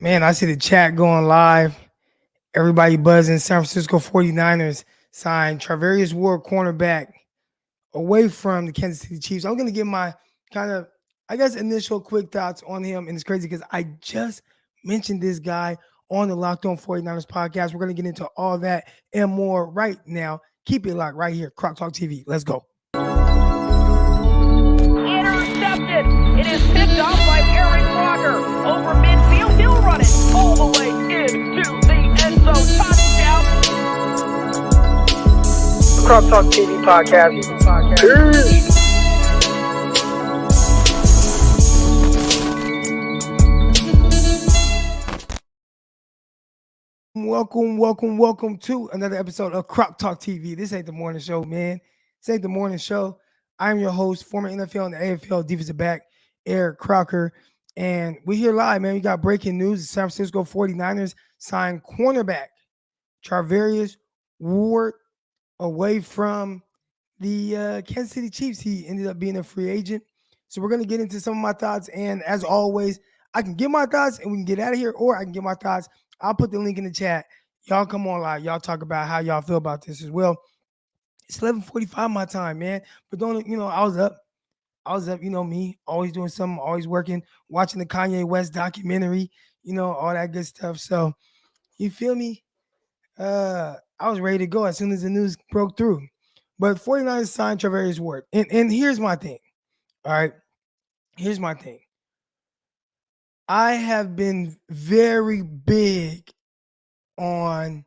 Man, I see the chat going live. Everybody buzzing. San Francisco 49ers signed Charvarius Ward, cornerback, away from the Kansas City Chiefs. I'm going to give my kind of, I guess, initial quick thoughts on him. And it's crazy because I just mentioned this guy on the Locked On 49ers podcast. We're going to get into all that and more right now. Keep it locked right here, Croc Talk TV. Let's go. Intercepted. It is picked off by Aaron Crocker over midfield. He'll run it all the way into the end zone. Touchdown. Croc Talk TV podcast. Welcome to another episode of Croc Talk TV. This ain't the morning show, man. This ain't the morning show. I'm your host, former NFL and AFL defensive back, Eric Crocker. And we here live, man. We got breaking news. The San Francisco 49ers signed cornerback Charvarius Ward away from the Kansas City Chiefs. He ended up being a free agent. So we're going to get into some of my thoughts. And as always, I can give my thoughts and we can get out of here, or I can give my thoughts. I'll put the link in the chat. Y'all come on live. Y'all talk about how y'all feel about this as well. It's 11:45 my time, man. But don't, I was up, me, always doing something, always working, watching the Kanye West documentary, all that good stuff. So you feel me? I was ready to go as soon as the news broke through. But 49ers signed Charvarius Ward. And here's my thing. All right. Here's my thing. I have been very big on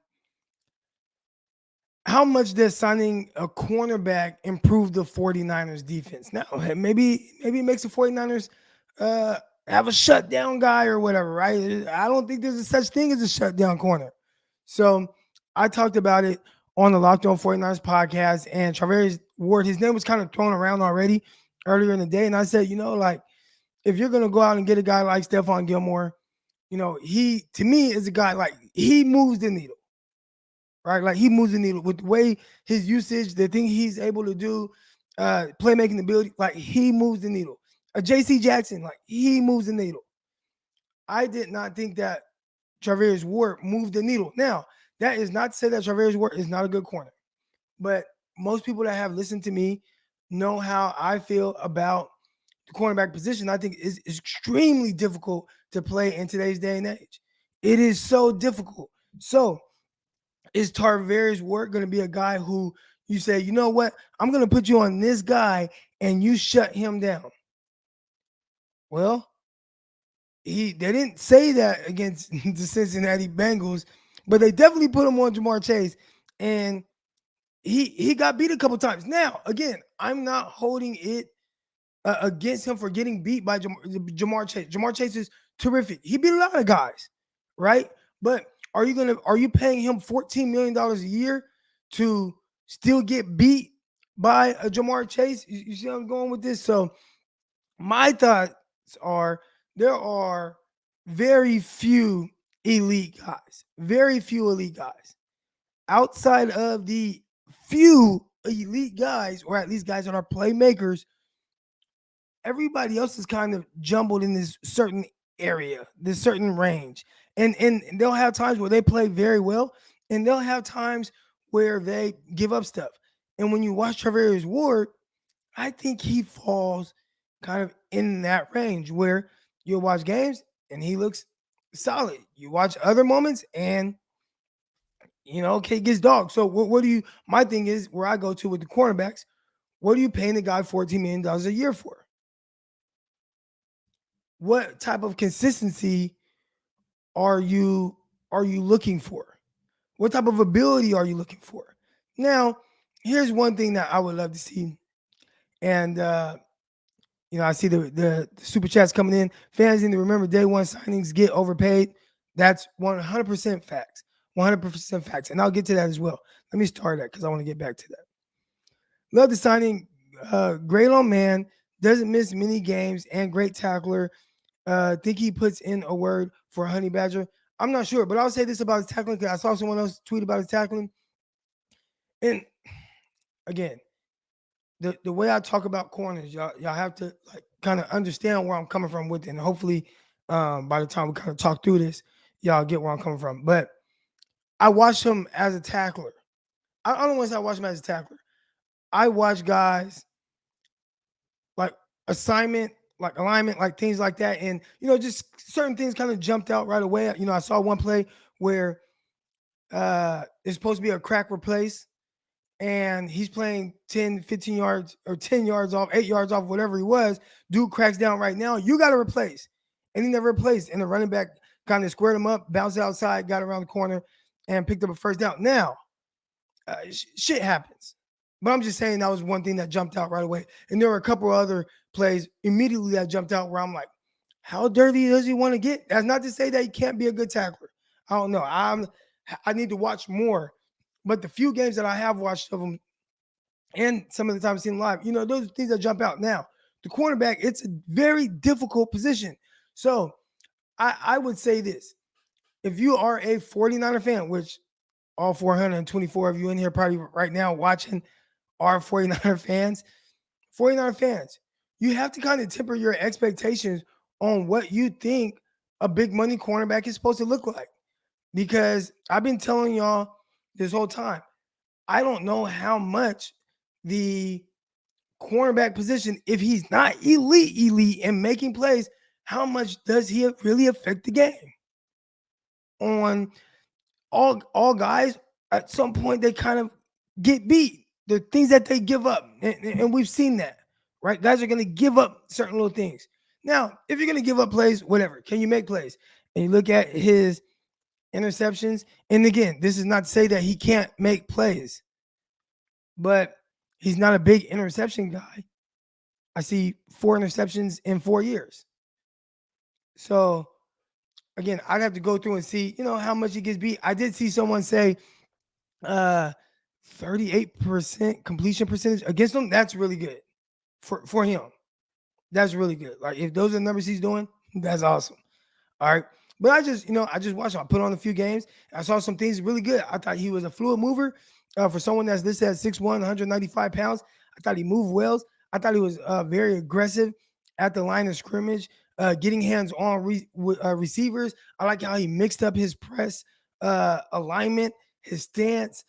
how much does signing a cornerback improve the 49ers defense. Now, maybe it makes the 49ers have a shutdown guy or whatever, right? I don't think there's a such thing as a shutdown corner. So I talked about it on the Locked On 49ers podcast, and Charvarius Ward, his name was kind of thrown around already earlier in the day. And I said, if you're going to go out and get a guy like Stephon Gilmore, he, to me, is a guy like he moves the needle. Right, like he moves the needle with the way his usage, the thing he's able to do, playmaking ability, like he moves the needle. J.C. Jackson, like he moves the needle. I did not think that Charvarius Ward moved the needle. Now, that is not to say that Charvarius Ward is not a good corner, but most people that have listened to me know how I feel about the cornerback position. I think it's extremely difficult to play in today's day and age. It is so difficult. So, is Charvarius Ward going to be a guy who you say, you know what, I'm going to put you on this guy and you shut him down? Well, they didn't say that against the Cincinnati Bengals, but they definitely put him on Jamar Chase, and he got beat a couple times. Now, again, I'm not holding it against him for getting beat by Jamar Chase. Jamar Chase is terrific. He beat a lot of guys, right? But are you paying him $14 million a year to still get beat by a Jamar Chase? You see how I'm going with this? So my thoughts are there are very few elite guys. Very few elite guys. Outside of the few elite guys, or at least guys that are playmakers, everybody else is kind of jumbled in this certain area, this certain range. And they'll have times where they play very well, and they'll have times where they give up stuff. And when you watch Charvarius Ward, I think he falls kind of in that range where you'll watch games and he looks solid. You watch other moments and, okay, gets dog. So my thing is where I go to with the cornerbacks, what are you paying the guy $14 million a year for? What type of consistency are you looking for? What type of ability are you looking for? Now, here's one thing that I would love to see. And, I see the super chats coming in. Fans need to remember day one signings get overpaid. That's 100% facts. 100% facts. And I'll get to that as well. Let me start that because I want to get back to that. Love the signing. Great on man. Doesn't miss many games and great tackler. Think he puts in a word for Honey Badger. I'm not sure, but I'll say this about his tackling because I saw someone else tweet about his tackling. And again, the way I talk about corners, y'all have to like kind of understand where I'm coming from with it. And hopefully By the time we kind of talk through this, y'all get where I'm coming from. But I watched him as a tackler. I don't want to say I watched him as a tackler. I watch guys like assignment, like alignment, like things like that. And, just certain things kind of jumped out right away. I saw one play where it's supposed to be a crack replace and he's playing 10, 15 yards or 10 yards off, 8 yards off, whatever he was. Dude cracks down right now. You got to replace. And he never replaced. And the running back kind of squared him up, bounced outside, got around the corner, and picked up a first down. Now, shit happens. But I'm just saying that was one thing that jumped out right away. And there were a couple of other plays immediately that jumped out where I'm like, how dirty does he want to get? That's not to say that he can't be a good tackler. I don't know. I need to watch more. But the few games that I have watched of him and some of the time I've seen him live, those are things that jump out. Now, the cornerback, it's a very difficult position. So I would say this. If you are a 49er fan, which all 424 of you in here probably right now watching are 49er fans, you have to kind of temper your expectations on what you think a big money cornerback is supposed to look like. Because I've been telling y'all this whole time, I don't know how much the cornerback position, if he's not elite and making plays, how much does he really affect the game? On all guys, at some point they kind of get beat. The things that they give up, and we've seen that, right? Guys are going to give up certain little things. Now, if you're going to give up plays, whatever, can you make plays? And you look at his interceptions, and again, this is not to say that he can't make plays, but he's not a big interception guy. I see 4 interceptions in 4 years. So, again, I'd have to go through and see, how much he gets beat. I did see someone say 38% completion percentage against him. That's really good for him. That's really good. Like, if those are the numbers he's doing, that's awesome. All right. But I just watched him. I put on a few games. I saw some things really good. I thought he was a fluid mover for someone that's listed at 6'1", 195 pounds. I thought he moved well. I thought he was very aggressive at the line of scrimmage, getting hands on receivers. I like how he mixed up his press alignment, his stance.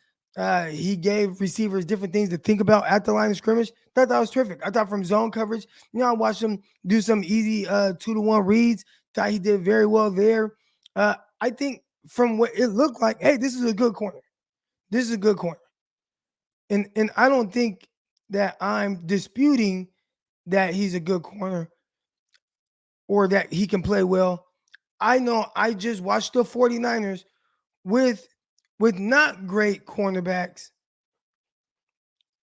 He gave receivers different things to think about at the line of scrimmage. I thought that was terrific. I thought from zone coverage, I watched him do some easy 2-to-1 reads. Thought he did very well there. I think from what it looked like, hey, this is a good corner. This is a good corner. And I don't think that I'm disputing that he's a good corner or that he can play well. I know I just watched the 49ers with not great cornerbacks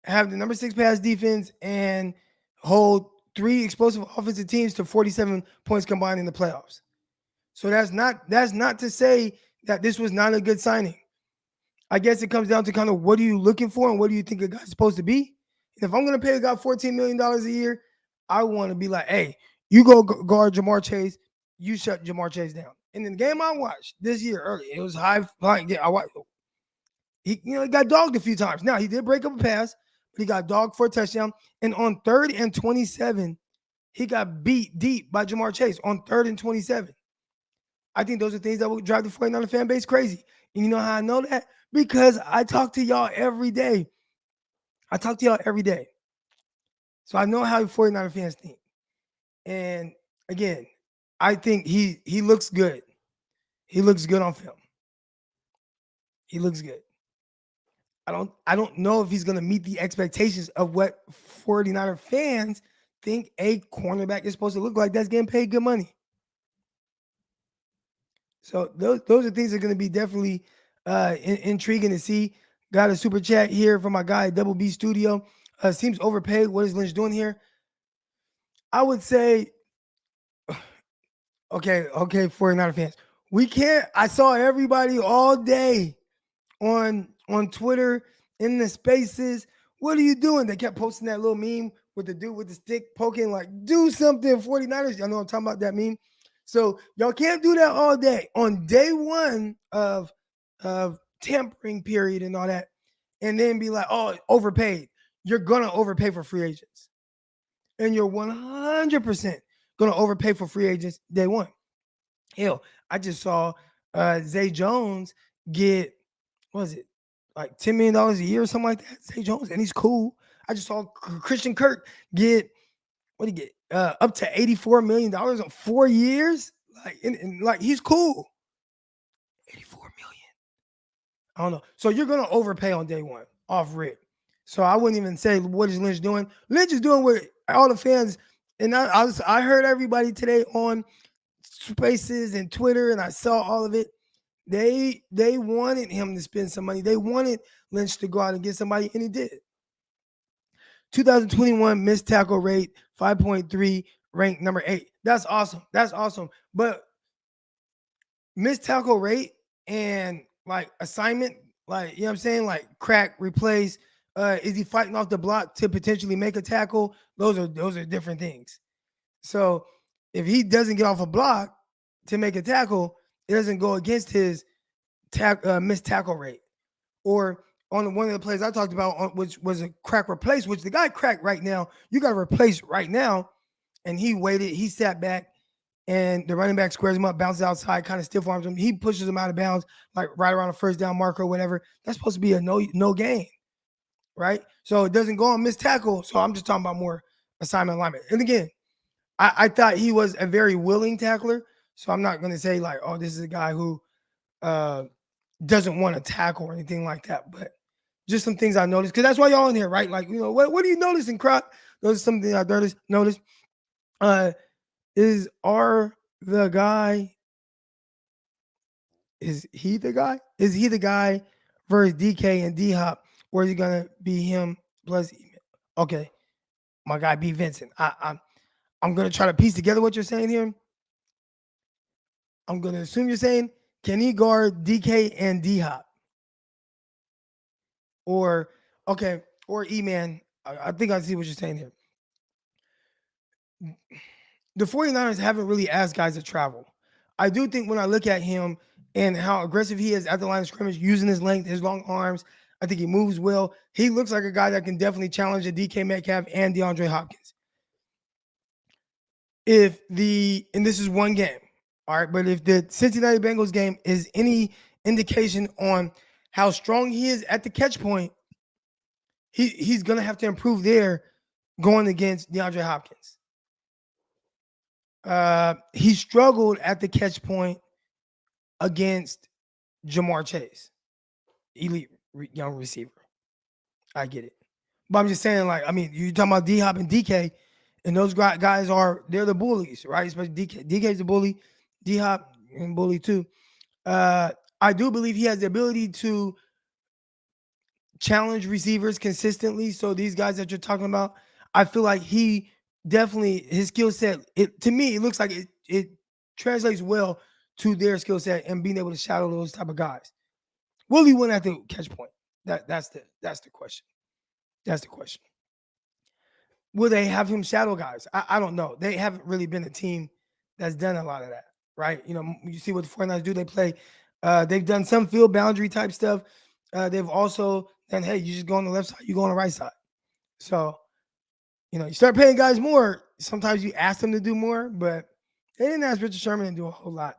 have the number 6 pass defense and hold 3 explosive offensive teams to 47 points combined in the playoffs. So that's not to say that this was not a good signing. I guess it comes down to kind of what are you looking for and what do you think a guy's supposed to be? And if I'm going to pay a guy $14 million a year, I want to be like, hey, you go guard Jamar Chase, you shut Jamar Chase down. And in the game I watched this year early, it was high flying. I watched. He got dogged a few times. Now, he did break up a pass, but he got dogged for a touchdown. And on 3rd and 27, he got beat deep by Jamar Chase on 3rd and 27. I think those are things that will drive the 49er fan base crazy. And you know how I know that? Because I talk to y'all every day. So I know how 49er fans think. And again, I think he looks good. He looks good on film. He looks good. I don't know if he's going to meet the expectations of what 49er fans think a cornerback is supposed to look like that's getting paid good money. So those are things that are going to be definitely intriguing to see. Got a super chat here from my guy, Double B Studio. Seems overpaid. What is Lynch doing here? I would say, okay, 49er fans. We can't. I saw everybody all day on Twitter in the spaces. What are you doing? They kept posting that little meme with the dude with the stick poking, like, do something, 49ers. Y'all know I'm talking about that meme. So y'all can't do that all day. On day one of tampering period and all that, and then be like, oh, overpaid. You're going to overpay for free agents. And you're 100% going to overpay for free agents day one. Hell, I just saw Zay Jones get, what was it, like $10 million a year or something like that. Zay Jones, and he's cool. I just saw Christian Kirk get, what did he get? Up to $84 million on 4 years. Like, and like he's cool. 84 million. I don't know. So you're gonna overpay on day one off rip. So I wouldn't even say what is Lynch doing. Lynch is doing what all the fans, and I heard everybody today on Spaces and Twitter, and I saw all of it. They wanted him to spend some money. They wanted Lynch to go out and get somebody, and he did. 2021 missed tackle rate 5.3, ranked number 8. That's awesome. That's awesome. But missed tackle rate and like assignment, like, you know what I'm saying, like crack, replace. Is he fighting off the block to potentially make a tackle? Those are different things. So if he doesn't get off a block to make a tackle, it doesn't go against his missed tackle rate. Or on one of the plays I talked about, which was a crack replace, which the guy cracked right now. You got to replace right now. And he waited. He sat back, and the running back squares him up, bounces outside, kind of stiff arms him. He pushes him out of bounds, like right around the first down marker or whatever. That's supposed to be a no gain, right? So it doesn't go on missed tackle. So I'm just talking about more assignment alignment. And again, I thought he was a very willing tackler. So I'm not going to say like, oh, this is a guy who doesn't want to tackle or anything like that. But just some things I noticed, because that's why y'all in here, right? Like, what are you noticing, Croc? Those are some things I noticed. Is he the guy? Is he the guy versus DK and D-Hop, or is he gonna be him plus? Okay, my guy B Vincent. I'm gonna try to piece together what you're saying here. I'm gonna assume you're saying, can he guard DK and D-Hop? Or E-Man. I think I see what you're saying here. The 49ers haven't really asked guys to travel. I do think when I look at him and how aggressive he is at the line of scrimmage, using his length, his long arms, I think he moves well. He looks like a guy that can definitely challenge a DK Metcalf and DeAndre Hopkins. And this is one game, all right, but if the Cincinnati Bengals game is any indication on how strong he is at the catch point, he's going to have to improve there going against DeAndre Hopkins. He struggled at the catch point against Jamar Chase, elite young receiver. I get it. But I'm just saying, like, I mean, you're talking about D-Hop and DK, and those guys they're the bullies, right? Especially DK. DK's the bully. D-Hop and bully too. I do believe he has the ability to challenge receivers consistently. So these guys that you're talking about, I feel like he definitely, his skill set, to me, it looks like it translates well to their skill set and being able to shadow those type of guys. Will he win at the catch point? That's the question. That's the question. Will they have him shadow guys? I don't know. They haven't really been a team that's done a lot of that, right? You see what the 49ers do. They play. They've done some field boundary type stuff. They've also done, hey, you just go on the left side, you go on the right side. So, you start paying guys more. Sometimes you ask them to do more, but they didn't ask Richard Sherman to do a whole lot.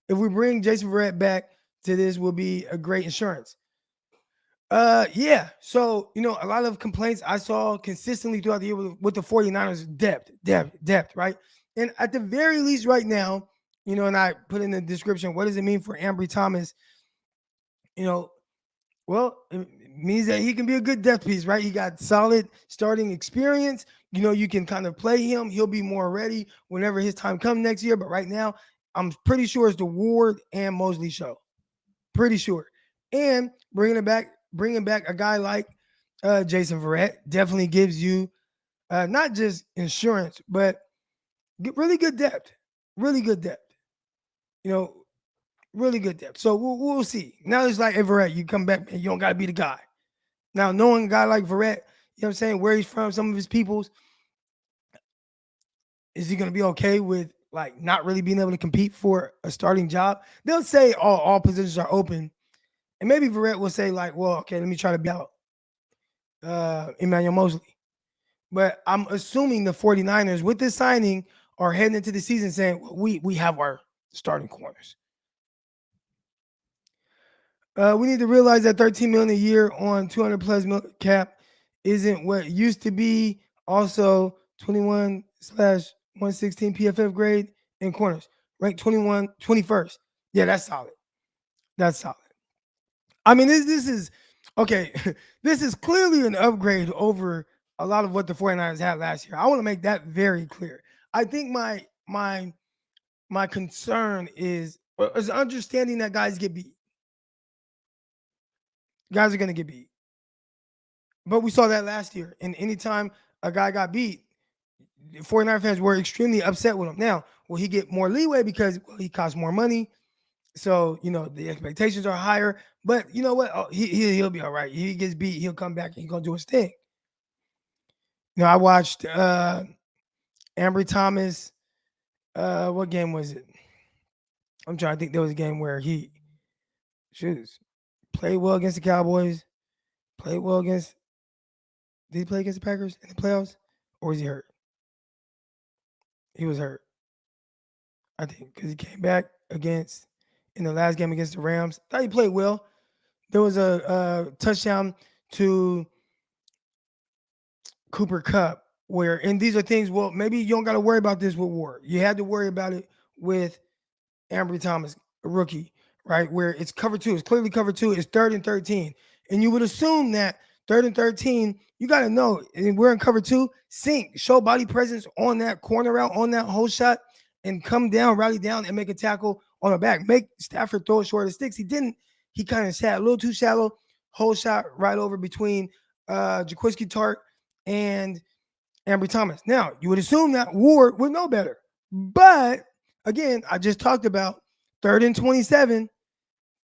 If we bring Jason Verrett back to this, will be a great insurance. Yeah. So, a lot of complaints I saw consistently throughout the year with the 49ers, depth, right? And at the very least right now, and I put in the description, what does it mean for Ambry Thomas? Well, it means that he can be a good depth piece, right? He got solid starting experience. You can kind of play him. He'll be more ready whenever his time comes next year. But right now, I'm pretty sure it's the Ward and Mosley show. Pretty sure. And bringing back a guy like Jason Verrett definitely gives you not just insurance, but really good depth. Really good depth. Really good depth. So we'll see. Now it's like, hey, Verrett, you come back, man, you don't got to be the guy. Now, knowing a guy like Verrett, what I'm saying, where he's from, some of his peoples, is he going to be okay with like not really being able to compete for a starting job? They'll say all positions are open. And maybe Verrett will say like, well, okay, let me try to be out Emmanuel Mosley. But I'm assuming the 49ers, with this signing, are heading into the season saying, well, we have our starting corners. We need to realize that 13 million a year on 200 plus cap isn't what it used to be. Also, 21/116 PFF grade in corners, ranked 21st. Yeah, that's solid. That's solid. I mean, this is okay. This is clearly an upgrade over a lot of what the 49ers had last year. I want to make that very clear. I think my concern is understanding that guys get beat. Guys are going to get beat. But we saw that last year. And anytime a guy got beat, 49er fans were extremely upset with him. Now, will he get more leeway because he costs more money? So, the expectations are higher. But you know what? Oh, he'll be all right. He gets beat, he'll come back and he's going to do his thing. I watched Ambry Thomas. What game was it? I'm trying to think. There was a game where he played well against the Cowboys, played well against. Did he play against the Packers in the playoffs? Or was he hurt? He was hurt, I think, because he came back in the last game against the Rams. Thought he played well. There was a touchdown to Cooper Kupp and these are things, well, maybe you don't got to worry about this with Ward. You had to worry about it with Ambry Thomas, a rookie, right? Where it's cover two. It's clearly cover two. It's 3rd and 13. And you would assume that 3rd and 13, you got to know, and we're in cover two, show body presence on that corner route, on that whole shot, and come down, rally down, and make a tackle on the back. Make Stafford throw it short of the sticks. He didn't. He kind of sat a little too shallow, whole shot right over between Jaquiski Tartt and Ambry Thomas. Now, you would assume that Ward would know better. But, again, I just talked about 3rd and 27.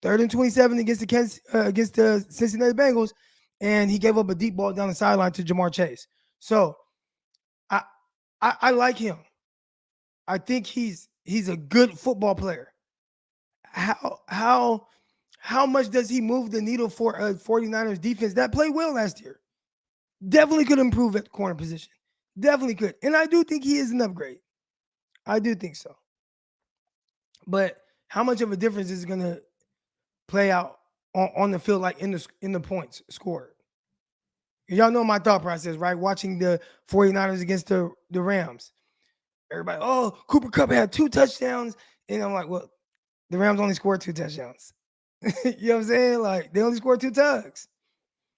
3rd and 27 against the Cincinnati Bengals, and he gave up a deep ball down the sideline to Jamar Chase. So, I like him. I think he's a good football player. How much does he move the needle for a 49ers defense that played well last year? Definitely could improve at the corner position. Definitely could. And I do think he is an upgrade. I do think so. But how much of a difference is it going to play out on the field, like in the points scored? Y'all know my thought process, right? Watching the 49ers against the Rams. Everybody, Cooper Kupp had 2 touchdowns. And I'm like, well, the Rams only scored 2 touchdowns. You know what I'm saying? Like, they only scored 2 tugs.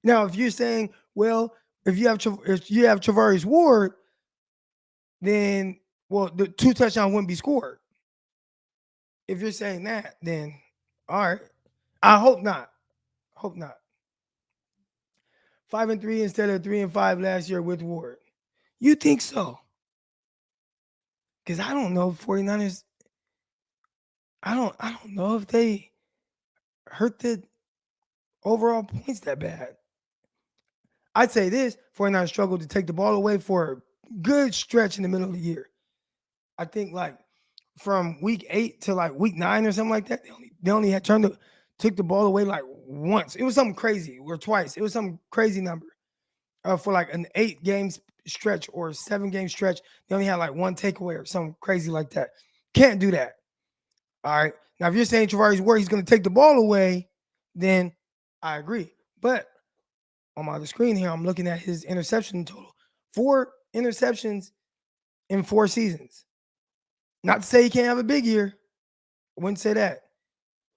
Now, if you're saying, well, if you have Charvarius Ward, then, the 2 touchdowns wouldn't be scored. If you're saying that, then, all right. I hope not. 5-3 instead of 3-5 last year with Ward. You think so? Because I don't know if 49ers, I don't know if they hurt the overall points that bad. I'd say this, 49ers struggled to take the ball away for a good stretch in the middle of the year. I think like from week 8 to like week 9 or something like that, they only had took the ball away like once. It was something crazy, or twice. It was some crazy number. For like an 8-game stretch or 7-game stretch, they only had like 1 takeaway or something crazy like that. Can't do that. All right. Now, if you're saying Charvarius Ward, he's going to take the ball away, then I agree. But on my other screen here, I'm looking at his interception total. 4 interceptions in 4 seasons. Not to say he can't have a big year. I wouldn't say that.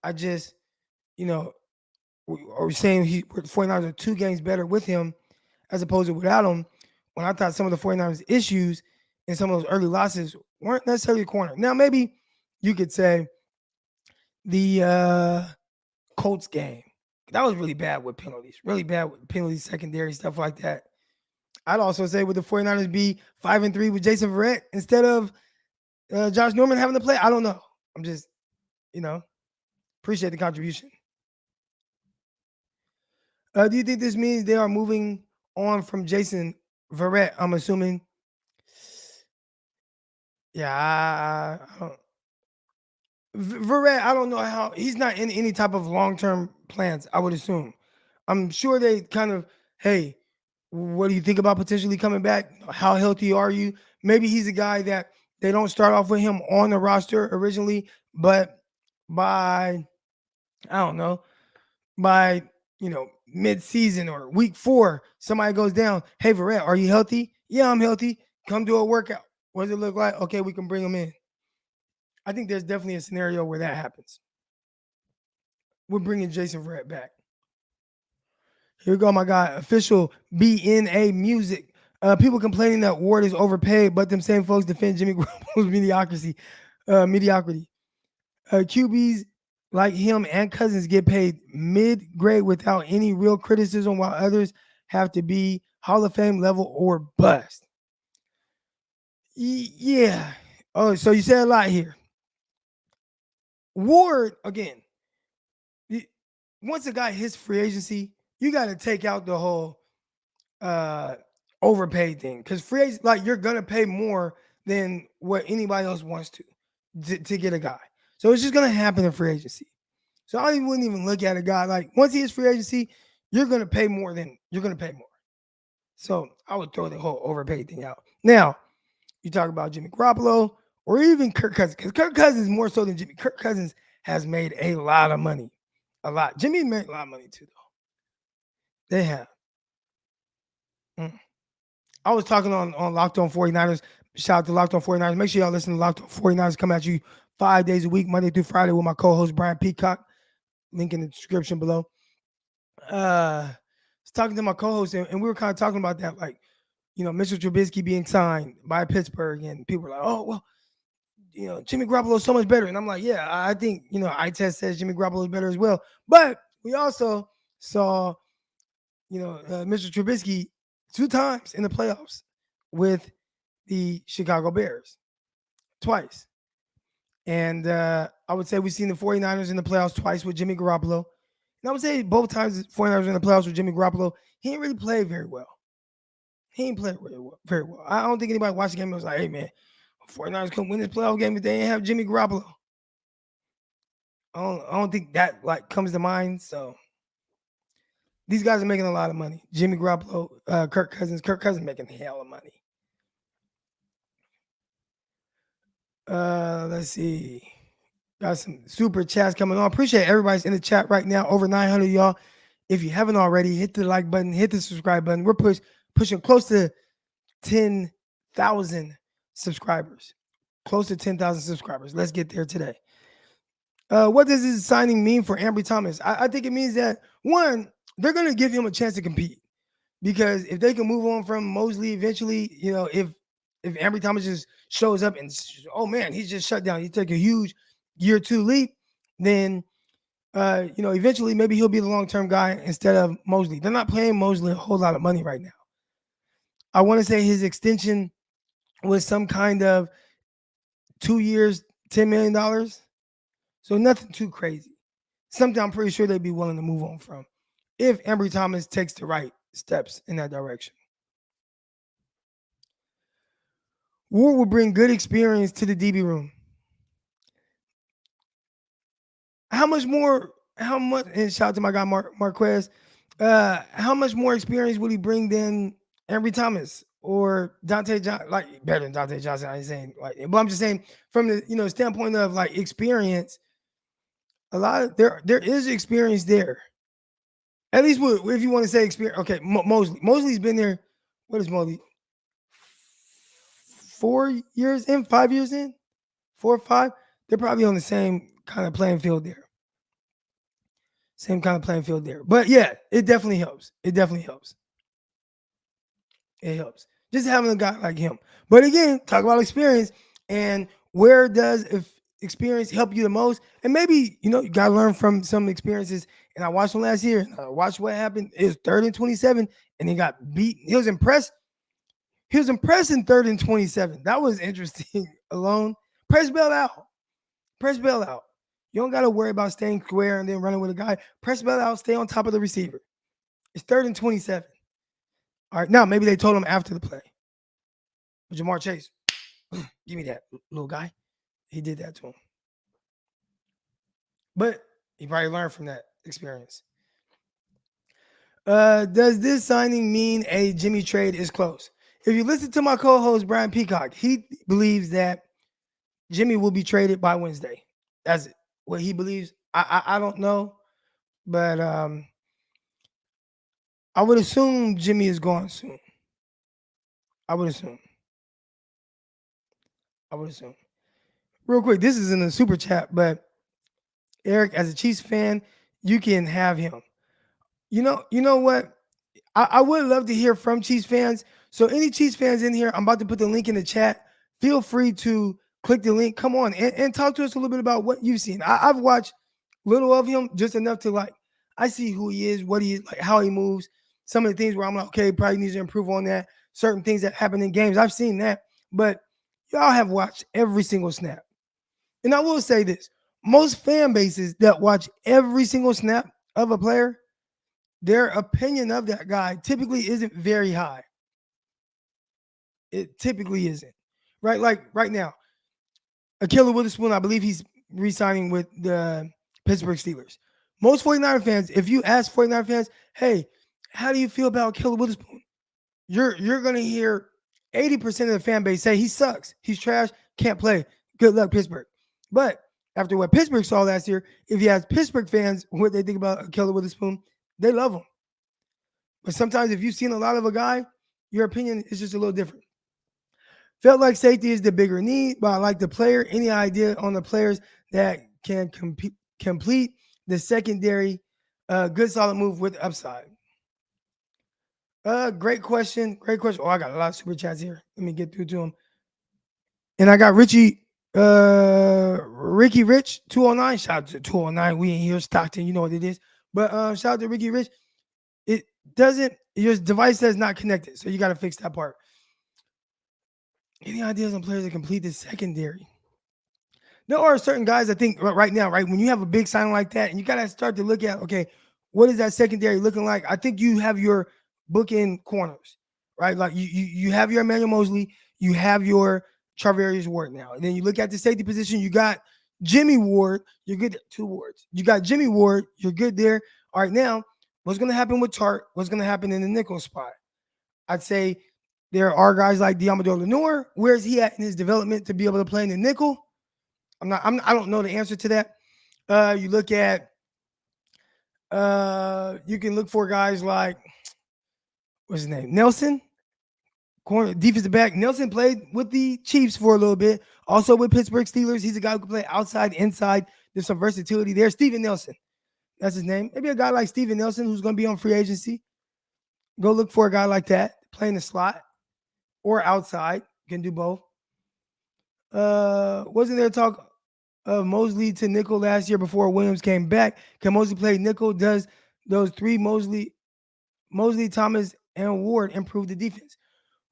I just, are we saying 49ers are 2 games better with him as opposed to without him, when I thought some of the 49ers issues and some of those early losses weren't necessarily corner. Now, maybe you could say the Colts game. That was really bad with penalties. Really bad with penalties, secondary, stuff like that. I'd also say would the 49ers be 5-3 with Jason Verrett instead of Josh Norman having to play? I don't know. I'm just, appreciate the contribution. Do you think this means they are moving on from Jason Verrett? I'm assuming. Yeah, I don't. Verrett, I don't know how. He's not in any type of long-term plans, I would assume. I'm sure they kind of, hey, what do you think about potentially coming back? How healthy are you? Maybe he's a guy that They don't start off with him on the roster originally, but by, I don't know, by, mid-season or week 4, somebody goes down. Hey, Verrett, are you healthy? Yeah, I'm healthy. Come do a workout. What does it look like? Okay, we can bring him in. I think there's definitely a scenario where that happens. We're bringing Jason Verrett back. Here we go, my guy. Official BNA Music. People complaining that Ward is overpaid, but them same folks defend Jimmy Garoppolo's mediocrity. QBs like him and Cousins get paid mid-grade without any real criticism, while others have to be Hall of Fame level or bust. Yeah. Oh, so you said a lot here. Ward, again, once a guy hits free agency, you got to take out the whole overpaid thing, because free agent, like, you're gonna pay more than what anybody else wants to get a guy. So it's just gonna happen in free agency. So I wouldn't even look at a guy like, once he hits free agency, you're gonna pay more. So I would throw the whole overpaid thing out. Now you talk about Jimmy Garoppolo or even Kirk Cousins, because Kirk Cousins more so than Jimmy. Kirk Cousins has made a lot of money, a lot. Jimmy made a lot of money too, though. They have. I was talking on Locked On 49ers. Shout out to Locked On 49ers. Make sure y'all listen to Locked On 49ers. Come at you 5 days a week, Monday through Friday, with my co-host Brian Peacock. Link in the description below. I was talking to my co-host, and we were kind of talking about that, like, Mr. Trubisky being signed by Pittsburgh, and people were like, oh, well, Jimmy Garoppolo is so much better. And I'm like, yeah, I think, eye test says Jimmy Garoppolo is better as well. But we also saw, Mr. Trubisky 2 times in the playoffs with the Chicago Bears, twice. And I would say we've seen the 49ers in the playoffs twice with Jimmy Garoppolo. And I would say both times the 49ers in the playoffs with Jimmy Garoppolo, he didn't really play very well. Very well. I don't think anybody watched the game and was like, hey, man, 49ers couldn't win this playoff game if they didn't have Jimmy Garoppolo. I don't think that, like, comes to mind. So these guys are making a lot of money. Jimmy Garoppolo, Kirk Cousins making hell of money. Let's see. Got some super chats coming on. Appreciate everybody's in the chat right now. Over 900 y'all. If you haven't already, hit the like button, hit the subscribe button. We're pushing close to 10,000 subscribers. Close to 10,000 subscribers. Let's get there today. What does this signing mean for Ambry Thomas? I think it means that, one, they're going to give him a chance to compete, because if they can move on from Mosley eventually, if Ambry Thomas just shows up and, oh man, he's just shut down, he took a huge year 2 leap, then eventually maybe he'll be the long-term guy instead of Mosley. They're not paying Mosley a whole lot of money right now. I want to say his extension was some kind of 2 years, $10 million. So nothing too crazy. Something I'm pretty sure they'd be willing to move on from if Ambry Thomas takes the right steps in that direction. Ward will bring good experience to the DB room. How much, and shout out to my guy Marquez, how much more experience will he bring than Ambry Thomas or Dante Johnson? Like, better than Dante Johnson, I ain't saying, like, but I'm just saying from the standpoint of, like, experience, a lot of there is experience there. At least if you want to say experience. Okay, Mosley's been there. What is Mosley? 4 years in, 5 years in, 4 or 5. They're probably on the same kind of playing field there. But yeah, it definitely helps. It helps. Just having a guy like him. But again, talk about experience, and where does experience help you the most? And maybe, you got to learn from some experiences. And I watched him last year. I watched what happened. It was 3rd and 27, and he got beat. He was impressed. In 3rd and 27. That was interesting alone. Press bail out. You don't got to worry about staying square and then running with a guy. Press bail out. Stay on top of the receiver. It's 3rd and 27. All right, now maybe they told him after the play. Jamar Chase, give me that, little guy. He did that to him. But he probably learned from that experience. Does this signing mean a Jimmy trade is close? If you listen to my co-host, Brian Peacock, he believes that Jimmy will be traded by Wednesday. That's what he believes. I don't know, but I would assume Jimmy is gone soon. I would assume. I would assume. Real quick, this is in the super chat, but Eric, as a Chiefs fan, you can have him. You know what? I would love to hear from Chiefs fans. So any Chiefs fans in here, I'm about to put the link in the chat. Feel free to click the link. Come on and talk to us a little bit about what you've seen. I've watched little of him, just enough to like, I see who he is, what he is, like how he moves. Some of the things where I'm like, okay, probably needs to improve on that. Certain things that happen in games, I've seen that. But y'all have watched every single snap. And I will say this, most fan bases that watch every single snap of a player, their opinion of that guy typically isn't very high. It typically isn't. Right? Like right now, Akilla Witherspoon, I believe he's re-signing with the Pittsburgh Steelers. Most 49er fans, if you ask 49er fans, hey, how do you feel about Akilla Witherspoon? You're gonna hear 80% of the fan base say he sucks, he's trash, can't play. Good luck, Pittsburgh. But after what Pittsburgh saw last year, if you ask Pittsburgh fans what they think about Akilla Witherspoon, they love him. But sometimes if you've seen a lot of a guy, your opinion is just a little different. Felt like safety is the bigger need, but I like the player. Any idea on the players that can complete the secondary? Good solid move with upside. Great question. Great question. Oh, I got a lot of super chats here. Let me get through to them. And I got Ricky Rich 209. Shout out to 209. We in here, Stockton. You know what it is. But shout out to Ricky Rich. It doesn't, your device says not connected. So you got to fix that part. Any ideas on players that complete the secondary? There are certain guys, I think, right now, right? When you have a big sign like that, and you got to start to look at, okay, what is that secondary looking like? I think you have your bookend corners, right? Like you have your Emmanuel Mosley, you have your Charvarius Ward now. And then you look at the safety position, you got Jimmy Ward, you're good. 2 wards. You got Jimmy Ward, you're good there. All right, now, what's going to happen with Tart? What's going to happen in the nickel spot? I'd say there are guys like Diamador Lenoir. Where's he at in his development to be able to play in the nickel? I don't know the answer to that. You look at, you can look for guys like, what's his name? Nelson, corner defensive back. Nelson played with the Chiefs for a little bit. Also with Pittsburgh Steelers. He's a guy who can play outside, inside. There's some versatility there. Steven Nelson. That's his name. Maybe a guy like Steven Nelson who's going to be on free agency. Go look for a guy like that, playing the slot or outside. Can do both. Wasn't there talk of Mosley to nickel last year before Williams came back? Can Mosley play nickel? Does those 3 Mosley, Thomas, and Ward improve the defense?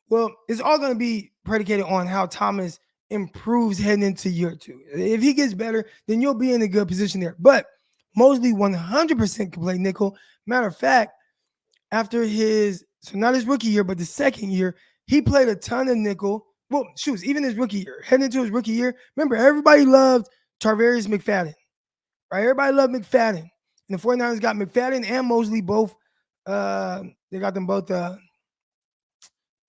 Well, it's all going to be predicated on how Thomas improves heading into year 2. If he gets better, then you'll be in a good position there. But Mosley 100% can play nickel. Matter of fact, after so not his rookie year, but the second year, he played a ton of nickel. Well, even his rookie year, heading into his rookie year. Remember, everybody loved Charvarius McFadden, right? Everybody loved McFadden. And the 49ers got McFadden and Mosley both. They got them both, I'm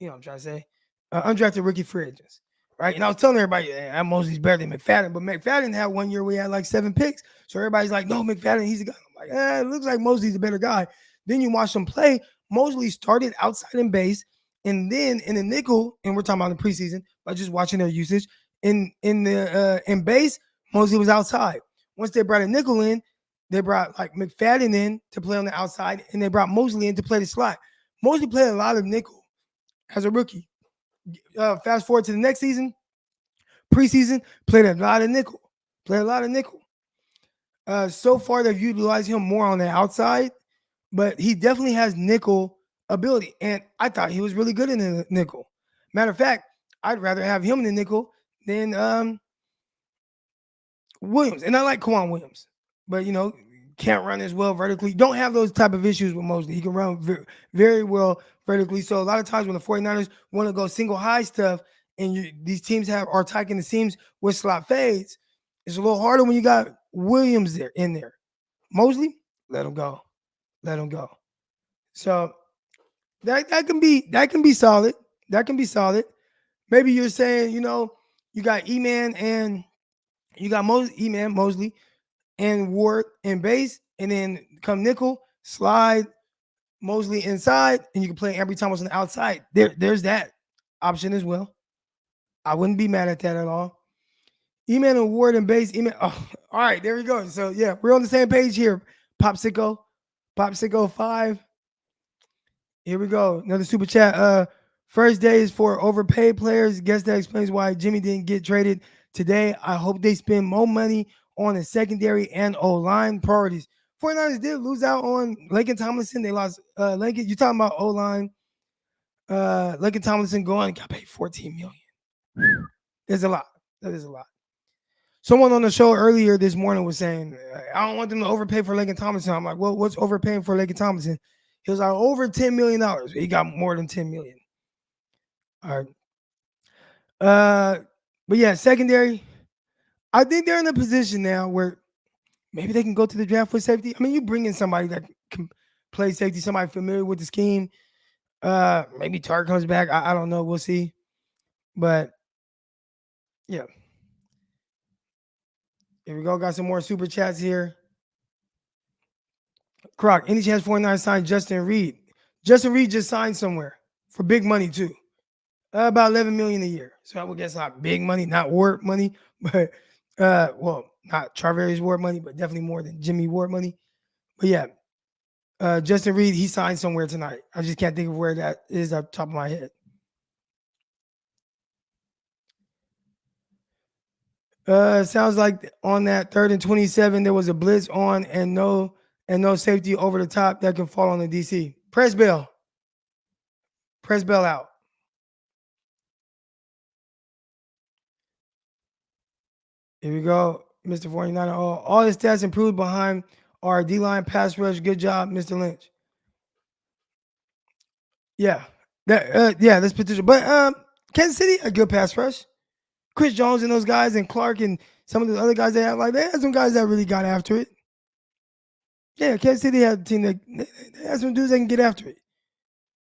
trying to say, undrafted rookie free agents, right? And I was telling everybody, Mosley's better than McFadden. But McFadden had 1 year where he had like 7 picks. So everybody's like, no, McFadden, he's a guy. I'm like, it looks like Mosley's a better guy. Then you watch him play. Mosley started outside in base. And then in the nickel, and we're talking about the preseason, by just watching their usage, in base, Mosley was outside. Once they brought a nickel in, they brought like McFadden in to play on the outside, and they brought Mosley in to play the slot. Mosley played a lot of nickel as a rookie. Fast forward to the next season, preseason, played a lot of nickel. So far, they've utilized him more on the outside, but he definitely has nickel ability. And I thought he was really good in the nickel. Matter of fact, I'd rather have him in the nickel than Williams. And I like Kwan Williams, but can't run as well vertically. Don't have those type of issues with Mosley. He can run very, very well vertically. So a lot of times when the 49ers want to go single high stuff and these teams are attacking the seams with slot fades, it's a little harder when you got Williams in there. Mosley, let him go. So that can be solid. Maybe you're saying, You got E-Man and you got E-Man, Mosley, and Ward in base. And then come nickel, slide Mosley inside, and you can play Ambry Thomas on the outside. There's that option as well. I wouldn't be mad at that at all. E-Man and Ward and base. E-Man. Oh, all right, there we go. So yeah, we're on the same page here. Popsicle 5. Here we go. Another super chat. First day is for overpaid players. Guess that explains why Jimmy didn't get traded today. I hope they spend more money on the secondary and O-line priorities. 49ers did lose out on Laken Tomlinson. They lost Laken. You're talking about O-line. Laken Tomlinson going, got paid $14 million. There's a lot. That is a lot. Someone on the show earlier this morning was saying, I don't want them to overpay for Laken Tomlinson. I'm like, well, what's overpaying for Laken Tomlinson? He was like, over $10 million. He got more than $10 million. All right. But yeah, secondary. I think they're in a position now where maybe they can go to the draft for safety. I mean, you bring in somebody that can play safety, somebody familiar with the scheme. Maybe Tark comes back. I don't know. We'll see. But yeah. Here we go. Got some more super chats here. Croc, any chance 49 signed Justin Reed? Justin Reed just signed somewhere for big money too. About $11 million a year. So I would guess not big money, not Ward money, but well, not Charvarius Ward money, but definitely more than Jimmy Ward money. But yeah, Justin Reed, he signed somewhere tonight. I just can't think of where that is off the top of my head. Sounds like on that 3rd and 27, there was a blitz on and no safety over the top that can fall on the DC. Press bell out. Here we go, Mr. 49. All his stats improved behind our D-line pass rush. Good job, Mr. Lynch. Yeah, that's potential. But Kansas City, a good pass rush. Chris Jones and those guys and Clark and some of the other guys they had some guys that really got after it. Yeah, Kansas City had a team that they had some dudes that can get after it.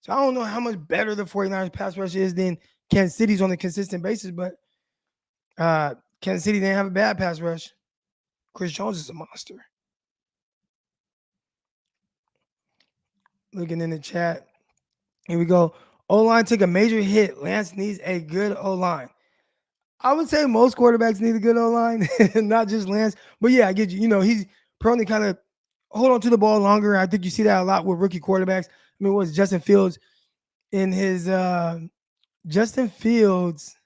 So I don't know how much better the 49ers pass rush is than Kansas City's on a consistent basis, but Kansas City didn't have a bad pass rush. Chris Jones is a monster. Looking in the chat. Here we go. O-line took a major hit. Lance needs a good O-line. I would say most quarterbacks need a good O-line, not just Lance. But yeah, I get you. You know, he's prone to kind of hold on to the ball longer. I think you see that a lot with rookie quarterbacks. I mean, what's Justin Fields in his Justin Fields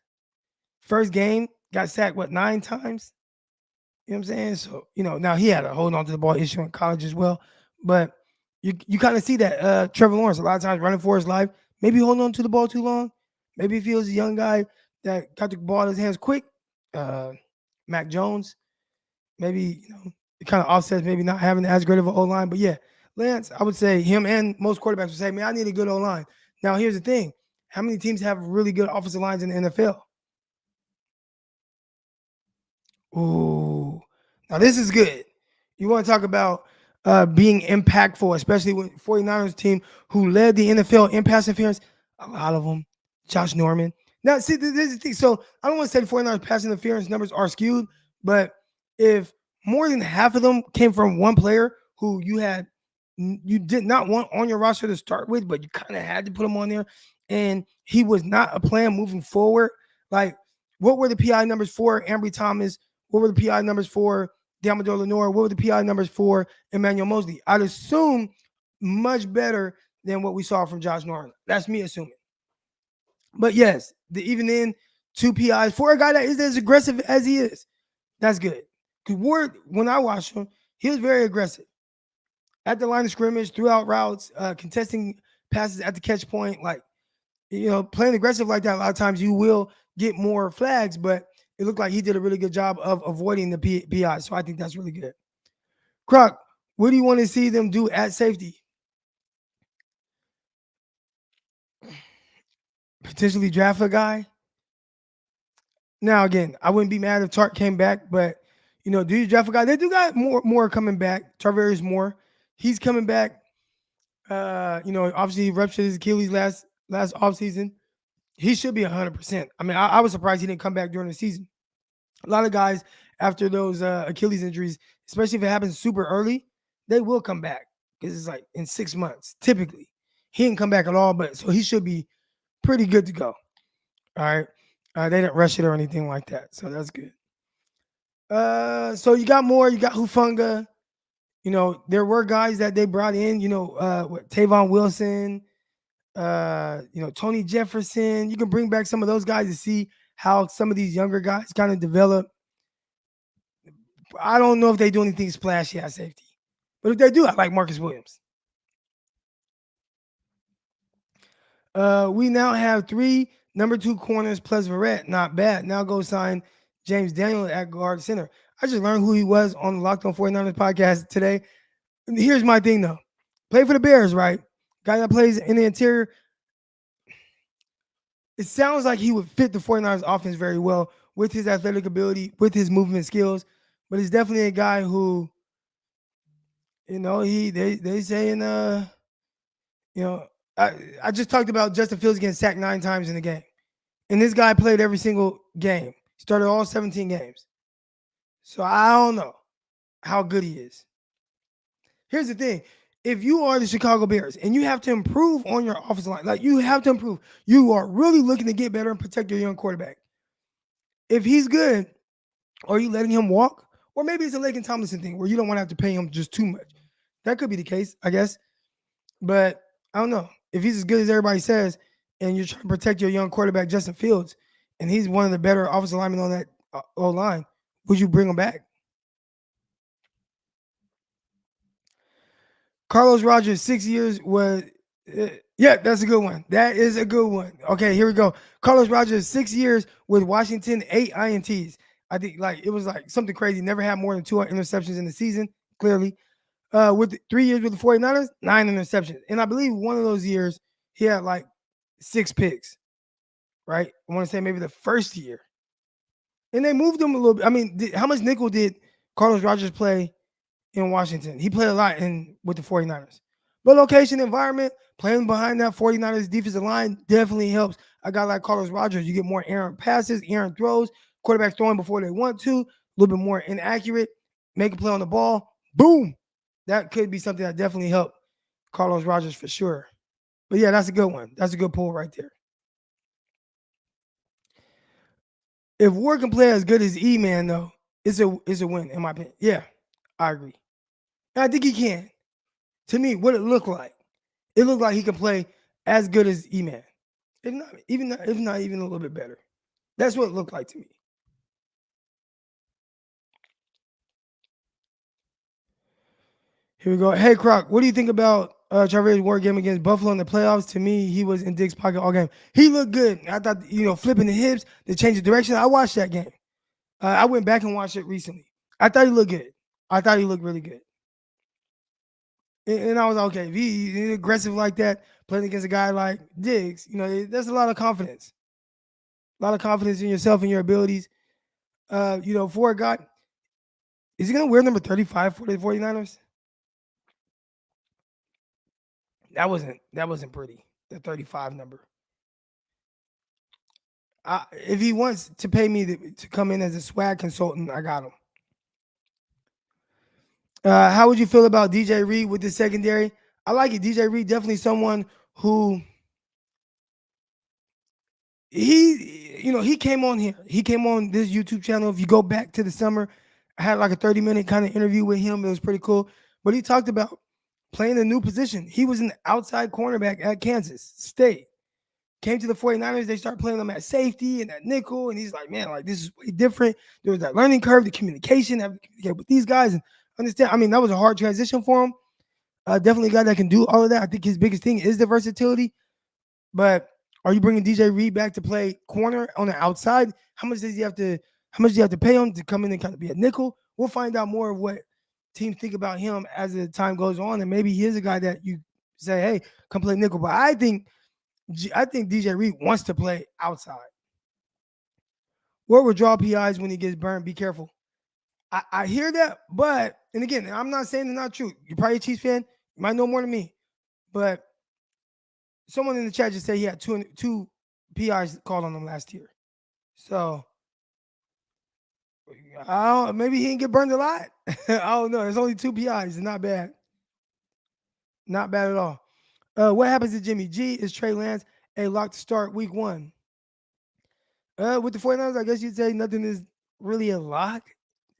first game got sacked, 9 times? You know what I'm saying? So, now he had a hold on to the ball issue in college as well. But you kind of see that Trevor Lawrence, a lot of times running for his life, maybe holding on to the ball too long. Maybe he feels a young guy that got the ball in his hands quick. Mac Jones, maybe, it kind of offsets maybe not having as great of an O-line. But yeah, Lance, I would say him and most quarterbacks would say, man, I need a good O-line. Now, here's the thing. How many teams have really good offensive lines in the NFL? Ooh. Now, this is good. You want to talk about being impactful, especially with 49ers team who led the NFL in pass interference. A lot of them. Josh Norman. Now, see, this is the thing. So I don't want to say the 49ers pass interference numbers are skewed, but if more than half of them came from one player who you did not want on your roster to start with, but you kind of had to put him on there, and he was not a plan moving forward. Like, what were the PI numbers for Ambry Thomas? What were the PI numbers for Damador Lenore? What were the PI numbers for Emmanuel Mosley? I'd assume much better than what we saw from Josh Norman. That's me assuming. But yes, even in 2 PIs for a guy that is as aggressive as he is, that's good. Because Ward, when I watched him, he was very aggressive. At the line of scrimmage, throughout routes, contesting passes at the catch point, playing aggressive like that, a lot of times you will get more flags, but it looked like he did a really good job of avoiding the PI. So I think that's really good. Croc, what do you want to see them do at safety? Potentially draft a guy. Now, again, I wouldn't be mad if Tark came back, but, do you draft a guy? They do got more coming back. Charvarius Ward, he's coming back. Obviously he ruptured his Achilles last offseason. He should be 100%. I mean, I was surprised he didn't come back during the season. A lot of guys after those Achilles injuries, especially if it happens super early, they will come back because it's like in 6 months typically. He didn't come back at all, but so he should be pretty good to go. All right, they didn't rush it or anything like that, so that's good. So you got more. You got Hufunga. You know, there were guys that they brought in. You know, Tavon Wilson. You know, Tony Jefferson. You can bring back some of those guys to see how some of these younger guys kind of develop. I don't know if they do anything splashy at safety, but if they do, I like Marcus Williams. We now have 3 number 2 corners plus Verrett. Not bad. Now go sign James Daniel at guard center. I just learned who he was on the Locked On 49ers podcast today. Here's my thing though. Play for the Bears, right? Guy that plays in the interior. It sounds like he would fit the 49ers offense very well with his athletic ability, with his movement skills. But he's definitely a guy who, you know, they saying you know, I just talked about Justin Fields getting sacked 9 times in the game. And this guy played every single game. Started all 17 games. So I don't know how good he is. Here's the thing. If you are the Chicago Bears and you have to improve on your offensive line, like you have to improve, you are really looking to get better and protect your young quarterback. If he's good, are you letting him walk? Or maybe it's a Laken Tomlinson thing where you don't want to have to pay him just too much. That could be the case, I guess. But I don't know. If he's as good as everybody says, and you're trying to protect your young quarterback, Justin Fields, and he's one of the better offensive linemen on that O-line, would you bring him back? Carlos Rogers, 6 years was, yeah, that's a good one. That is a good one. Okay, here we go. Carlos Rogers, 6 years with Washington, 8 INTs. I think like it was like something crazy. Never had more than 2 interceptions in the season, clearly. With 3 years with the 49ers, 9 interceptions. And I believe one of those years, he had like 6 picks, right? I want to say maybe the first year. And they moved him a little bit. I mean, how much nickel did Carlos Rogers play in Washington? He played a lot with the 49ers. But location, environment, playing behind that 49ers defensive line definitely helps. A guy like Carlos Rogers, you get more errant passes, errant throws, quarterbacks throwing before they want to, a little bit more inaccurate, make a play on the ball, boom. That could be something that definitely helped Carlos Rogers for sure. But yeah, that's a good one. That's a good pull right there. If Ward can play as good as E-Man, though, it's a win, in my opinion. Yeah, I agree. And I think he can. To me, what it looked like, it looked like he can play as good as E-Man. If not even a little bit better. That's what it looked like to me. Here we go. Hey, Croc, what do you think about Charvarius Ward game against Buffalo in the playoffs? To me, he was in Dick's pocket all game. He looked good. I thought, flipping the hips, the change of direction. I watched that game. I went back and watched it recently. I thought he looked good. I thought he looked really good. And I was like, okay, if he's aggressive like that, playing against a guy like Diggs, that's a lot of confidence. A lot of confidence in yourself and your abilities. For a guy, is he going to wear number 35 for the 49ers? That wasn't pretty. The 35 number. If he wants to pay me to come in as a swag consultant, I got him. How would you feel about DJ Reed with the secondary? I like it. DJ Reed definitely someone who he came on here. He came on this YouTube channel. If you go back to the summer, I had like a 30-minute kind of interview with him. It was pretty cool. But he talked about playing a new position. He was an outside cornerback at Kansas State. Came to the 49ers, they start playing them at safety and at nickel. And he's like, man, like this is way different. There was that learning curve, the communication, having to communicate with these guys and understand. I mean, that was a hard transition for him. Definitely a guy that can do all of that. I think his biggest thing is the versatility. But are you bringing DJ Reed back to play corner on the outside? How much do you have to pay him to come in and kind of be a nickel? We'll find out more of what teams think about him as the time goes on. And maybe he is a guy that you say, hey, come play nickel. But I think DJ Reed wants to play outside. Ward will draw PIs when he gets burned. Be careful. I hear that, but, and again, I'm not saying it's not true. You're probably a Chiefs fan. You might know more than me. But someone in the chat just said he had two PIs called on him last year. So maybe he didn't get burned a lot. I don't know. There's only 2 PIs. It's not bad. Not bad at all. What happens to Jimmy G? Is Trey Lance a lock to start week 1? With the 49ers, I guess you'd say nothing is really a lock.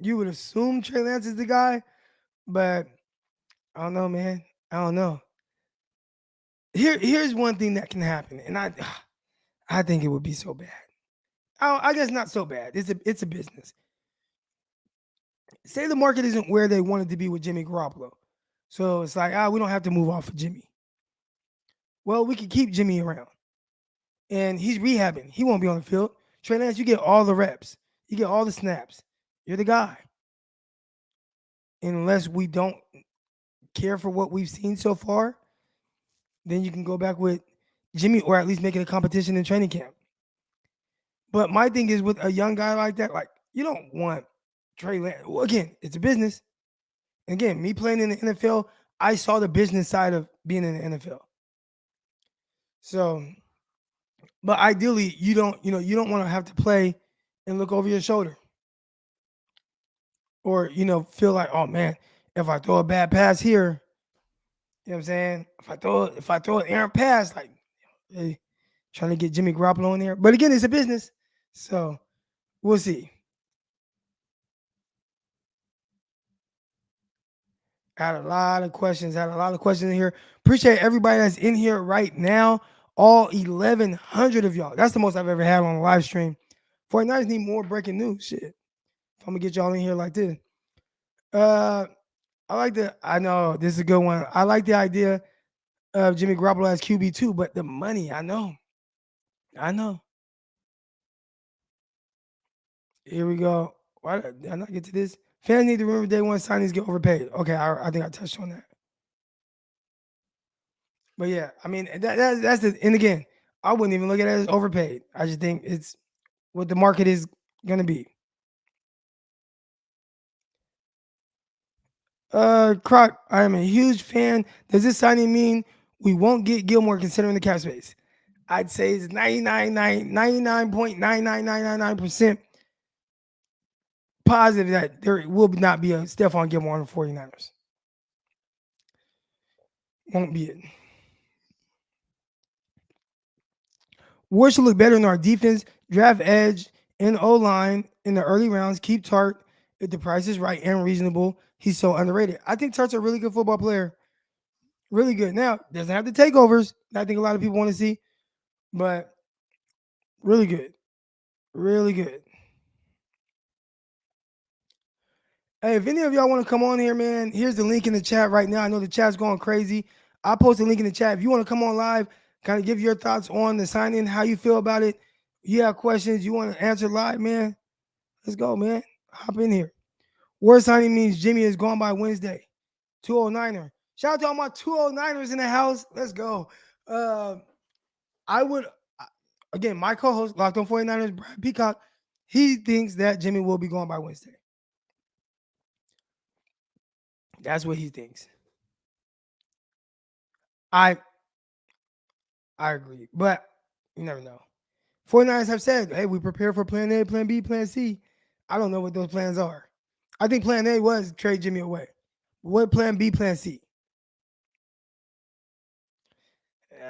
You would assume Trey Lance is the guy, but I don't know, man. I don't know. Here's one thing that can happen, and I think it would be so bad. I guess not so bad. It's a business. Say the market isn't where they wanted to be with Jimmy Garoppolo. So it's like, we don't have to move off of Jimmy. Well, we could keep Jimmy around. And he's rehabbing. He won't be on the field. Trey Lance, you get all the reps. You get all the snaps. You're the guy. Unless we don't care for what we've seen so far, then you can go back with Jimmy or at least make it a competition in training camp. But my thing is with a young guy like that, like you don't want Trey Lance. Well, again, it's a business. Again, me playing in the NFL, I saw the business side of being in the NFL. So, but ideally, you don't want to have to play and look over your shoulder. Or, feel like, oh man, if I throw a bad pass here, you know what I'm saying? If I throw an errant pass, like hey, trying to get Jimmy Garoppolo in there. But again, it's a business. So we'll see. Had a lot of questions in here. Appreciate everybody that's in here right now. All 1,100 of y'all. That's the most I've ever had on a live stream. 49ers need more breaking news. Shit. If I'm going to get y'all in here like this. I know this is a good one. I like the idea of Jimmy Garoppolo as QB2, but the money, I know. Here we go. Why did I not get to this? Fans need to remember day one signings get overpaid. Okay, I think I touched on that. But yeah, I mean, that's the, and again, I wouldn't even look at it as overpaid. I just think it's what the market is going to be. Croc, I am a huge fan. Does this signing mean we won't get Gilmore considering the cap space? I'd say it's 99.99999% positive that there will not be a Stephon Gilmore on the 49ers. Won't be it. Ward should look better in our defense, draft edge, and O-line in the early rounds. Keep Tart if the price is right and reasonable. He's so underrated. I think Tart's a really good football player. Really good. Now, doesn't have the takeovers that I think a lot of people want to see, but really good. Really good. Hey, if any of y'all want to come on here, man, here's the link in the chat right now. I know the chat's going crazy. I'll post a link in the chat. If you want to come on live, kind of give your thoughts on the signing, how you feel about it. You have questions you want to answer live, man. Let's go, man. Hop in here. Word signing means Jimmy is gone by Wednesday. 209er. Shout out to all my 209ers in the house. Let's go. I would, again, my co-host, Locked on 49ers, Brad Peacock, he thinks that Jimmy will be gone by Wednesday. That's what he thinks. I agree, but you never know. 49ers have said, hey, we prepare for plan A, plan B, plan C. I don't know what those plans are. I think plan A was trade Jimmy away. What plan B, plan C?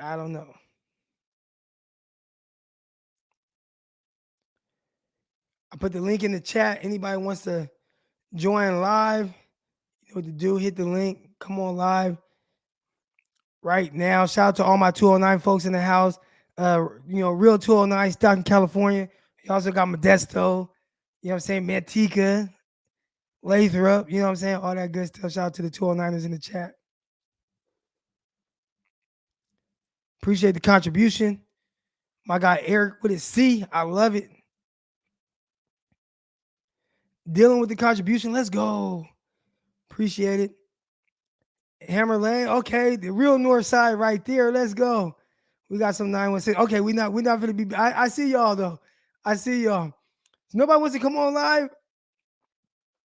I don't know. I put the link in the chat. Anybody wants to join live, you know what to do. Hit the link. Come on live right now. Shout out to all my 209 folks in the house. Real 209 Stockton, California. You also got Modesto. You know what I'm saying? Manteca, Lathrop. You know what I'm saying? All that good stuff. Shout out to the 209ers in the chat. Appreciate the contribution. My guy Eric with his C. I love it. Dealing with the contribution. Let's go. Appreciate it. Hammer Lane. Okay, the real north side right there. Let's go. We got some 916. Okay, we're not gonna be. I see y'all though. I see y'all. So nobody wants to come on live.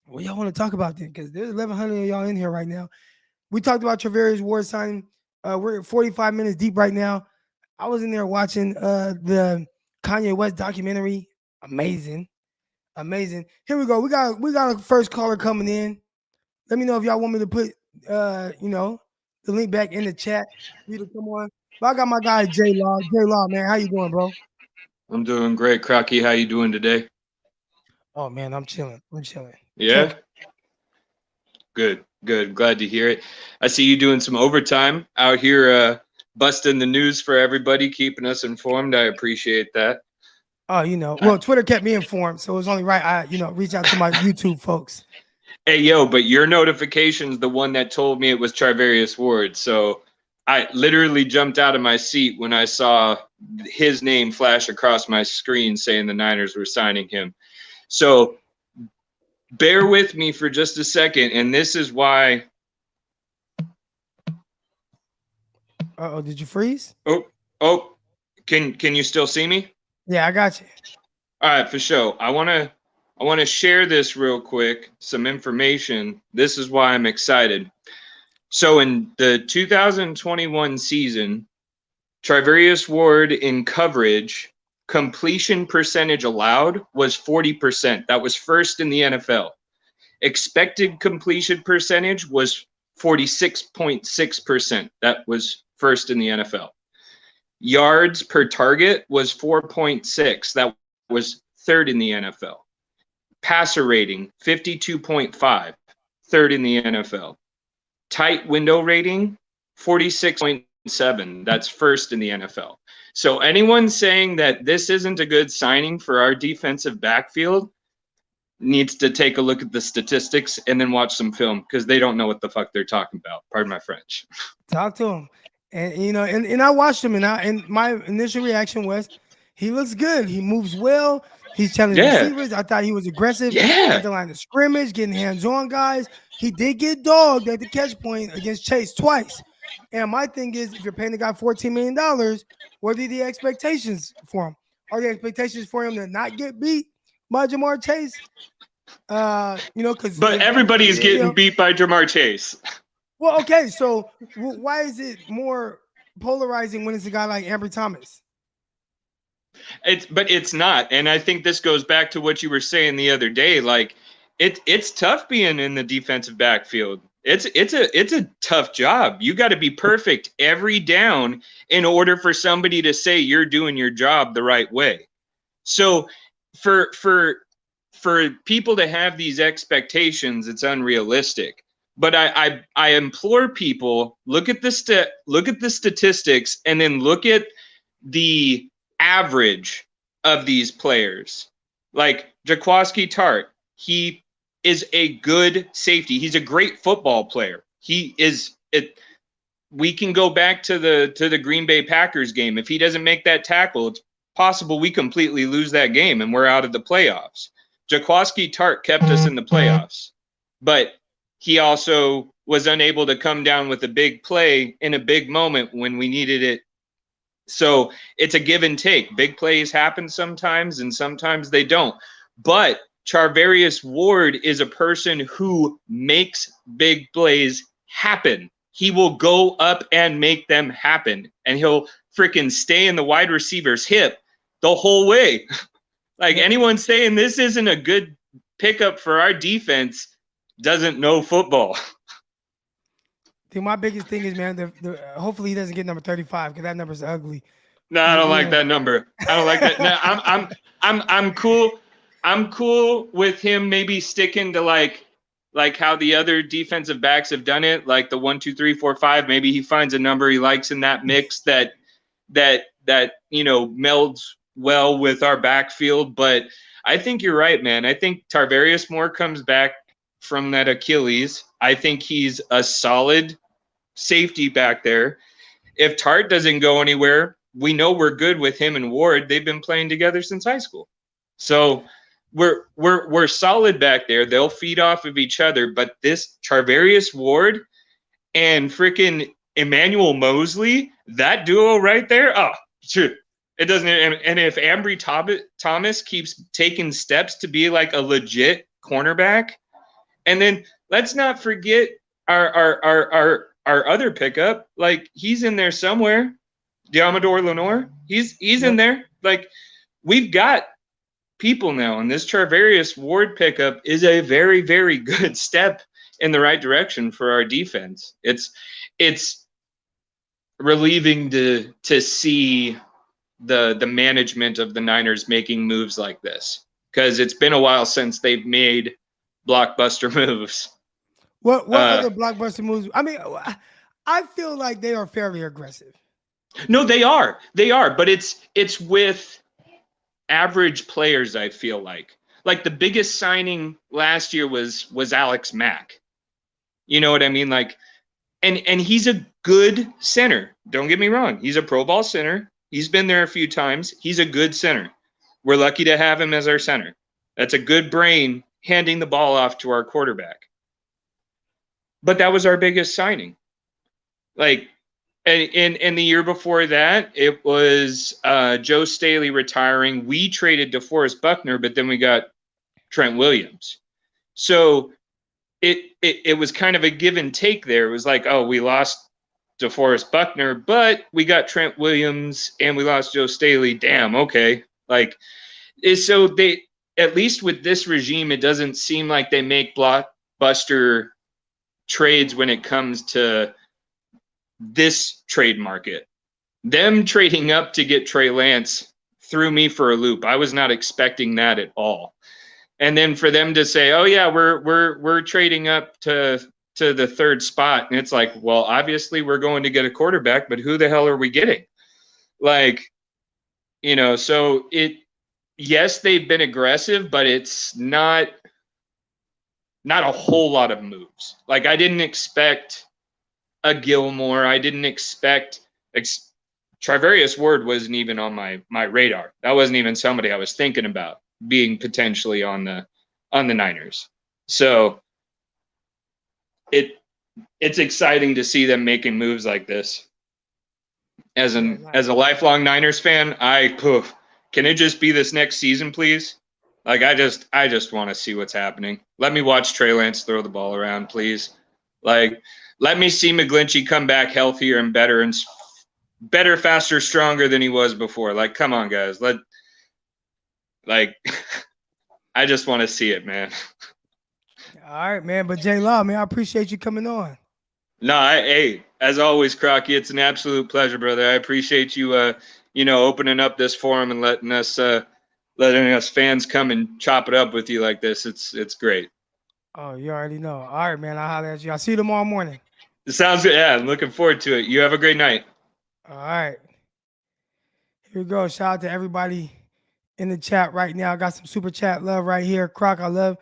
What y'all want to talk about then? Because there's 1,100 of y'all in here right now. We talked about Charvarius Ward signing. We're 45 minutes deep right now. I was in there watching the Kanye West documentary. Amazing. Amazing. Here we go. We got a first caller coming in. Let me know if y'all want me to put the link back in the chat for you to come on. But I got my guy J Law. J Law, man, how you doing, bro? I'm doing great, Crocky. How you doing today? Oh man, I'm chilling. I'm chilling. Yeah. Good. Glad to hear it. I see you doing some overtime out here, busting the news for everybody, keeping us informed. I appreciate that. Oh, well, Twitter kept me informed, so it was only right I, reach out to my YouTube folks. Hey, yo, but your notification's the one that told me it was Charvarius Ward. So I literally jumped out of my seat when I saw his name flash across my screen saying the Niners were signing him. So bear with me for just a second, and this is why. Uh-oh, did you freeze? Oh, can you still see me? Yeah, I got you. All right, for sure. I want to share this real quick, some information. This is why I'm excited. So in the 2021 season, Charvarius Ward in coverage, completion percentage allowed was 40%. That was first in the NFL. Expected completion percentage was 46.6%. That was first in the NFL. Yards per target was 4.6. That was third in the NFL. Passer rating, 52.5, third in the NFL. Tight window rating, 46.7. That's first in the NFL. So anyone saying that this isn't a good signing for our defensive backfield needs to take a look at the statistics and then watch some film because they don't know what the fuck they're talking about. Pardon my French. Talk to him. And and I watched him, and my initial reaction was, he looks good. He moves well. He's challenging receivers. I thought he was aggressive at the line of scrimmage, getting hands-on guys. He did get dogged at the catch point against Chase twice. And my thing is, if you're paying the guy $14 million, what are the expectations for him? Are the expectations for him to not get beat by Jamar Chase? Because but everybody's getting beat by Jamar Chase. Well, okay, so why is it more polarizing when it's a guy like Ambry Thomas? But it's not, and I think this goes back to what you were saying the other day. Like, it's tough being in the defensive backfield. It's a tough job. You got to be perfect every down in order for somebody to say you're doing your job the right way. So for people to have these expectations, it's unrealistic. But I implore people, look at the statistics and then look at the average of these players. Like Jaquiski Tartt, he is a good safety. He's a great football player. He is it. We can go back to the Green Bay Packers game. If he doesn't make that tackle, it's possible we completely lose that game and we're out of the playoffs. Jaquiski Tartt kept us in the playoffs, but he also was unable to come down with a big play in a big moment when we needed it. So it's a give and take. Big plays happen sometimes and sometimes they don't. But Charvarius Ward is a person who makes big plays happen. He will go up and make them happen. And he'll freaking stay in the wide receiver's hip the whole way. Like, anyone saying this isn't a good pickup for our defense doesn't know football. I think my biggest thing is, man, hopefully he doesn't get number 35 because that number's ugly. No, I don't like that number. I don't like that. No, I'm cool. I'm cool with him maybe sticking to like how the other defensive backs have done it, like the 1, 2, 3, 4, 5. Maybe he finds a number he likes in that mix that melds well with our backfield. But I think you're right, man. I think Charvarius Moore comes back from that Achilles. I think he's a solid safety back there. If Tartt doesn't go anywhere, we know we're good with him and Ward. They've been playing together since high school. So we're solid back there. They'll feed off of each other. But this Charvarius Ward and freaking Emmanuel Mosley, that duo right there, oh, shoot. It doesn't. And if Ambry Thomas keeps taking steps to be like a legit cornerback, and then let's not forget our other pickup. Like, he's in there somewhere. Diamador Lenore, he's in there. Like, we've got people now, and this Charvarius Ward pickup is a very, very good step in the right direction for our defense. It's relieving to see the management of the Niners making moves like this, because it's been a while since they've made blockbuster moves. What other blockbuster moves? I mean, I feel like they are fairly aggressive. No, they are, but it's with average players. I feel like the biggest signing last year was Alex Mack. You know what I mean? Like, and he's a good center. Don't get me wrong. He's a Pro Bowl center. He's been there a few times. He's a good center. We're lucky to have him as our center. That's a good brain handing the ball off to our quarterback. But that was our biggest signing. Like, and the year before that, it was Joe Staley retiring. We traded DeForest Buckner, but then we got Trent Williams. So it was kind of a give and take there. It was like, oh, we lost DeForest Buckner, but we got Trent Williams and we lost Joe Staley. Damn, okay. Like, so they, at least with this regime, it doesn't seem like they make blockbuster trades when it comes to this trade market. Them trading up to get Trey Lance threw me for a loop. I was not expecting that at all. And then for them to say, "Oh yeah, we're trading up to the third spot," and it's like, well, obviously we're going to get a quarterback, but who the hell are we getting? Like, you know, so yes, they've been aggressive, but it's not a whole lot of moves. Like, I didn't expect a Gilmore. I didn't expect Charvarius Ward wasn't even on my radar. That wasn't even somebody I was thinking about being potentially on the Niners. So it's exciting to see them making moves like this. As a lifelong Niners fan, can it just be this next season, please? Like, I just want to see what's happening. Let me watch Trey Lance throw the ball around, please. Like, let me see McGlinchey come back healthier and better, faster, stronger than he was before. Like, come on, guys. I just want to see it, man. All right, man. But J Law, man, I appreciate you coming on. No, hey, as always, Crocky, it's an absolute pleasure, brother. I appreciate you, opening up this forum and letting us fans come and chop it up with you like this. It's great. Oh, you already know. All right, man. I'll holler at you. I'll see you tomorrow morning. It sounds good. Yeah, I'm looking forward to it. You have a great night. All right. Here we go. Shout out to everybody in the chat right now. I got some super chat love right here. Croc, I love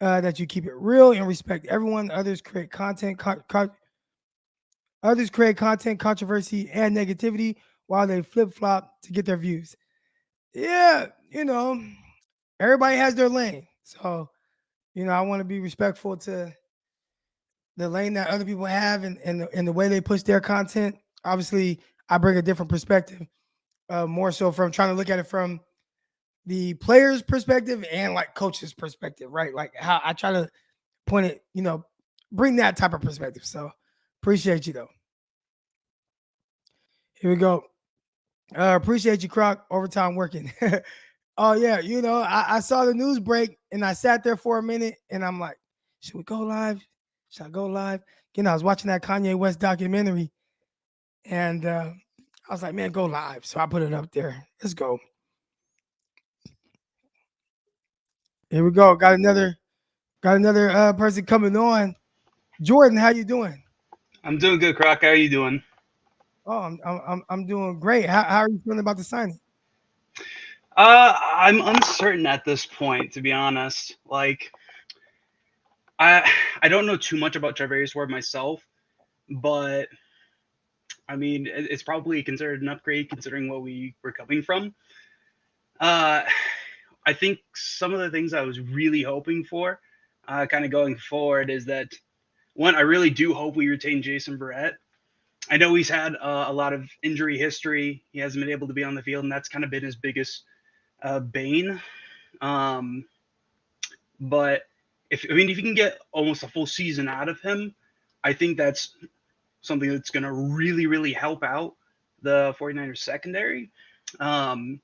that you keep it real and respect everyone. Others create content, controversy, and negativity while they flip-flop to get their views. Yeah, everybody has their lane. So, I want to be respectful to the lane that other people have and the way they push their content. Obviously, I bring a different perspective, more so from trying to look at it from the player's perspective and like coach's perspective, right? Like how I try to point it, bring that type of perspective. So appreciate you though. Here we go. Appreciate you, Croc. Overtime working. Oh yeah, I saw the news break and I sat there for a minute and I'm like, should we go live? Should I go live? I was watching that Kanye West documentary and I was like, man, go live. So I put it up there. Let's go. Here we go. Got another person coming on. Jordan, how you doing? I'm doing good, Croc. How are you doing? Oh, I'm doing great. How are you feeling about the signing? I'm uncertain at this point, to be honest. Like, I don't know too much about Charvarius Ward myself, but I mean, it's probably considered an upgrade considering what we were coming from. I think some of the things I was really hoping for, kind of going forward, is that, one, I really do hope we retain Jason Verrett. I know he's had a lot of injury history. He hasn't been able to be on the field, and that's kind of been his biggest bane. But if you can get almost a full season out of him, I think that's something that's going to really, really help out the 49ers secondary. But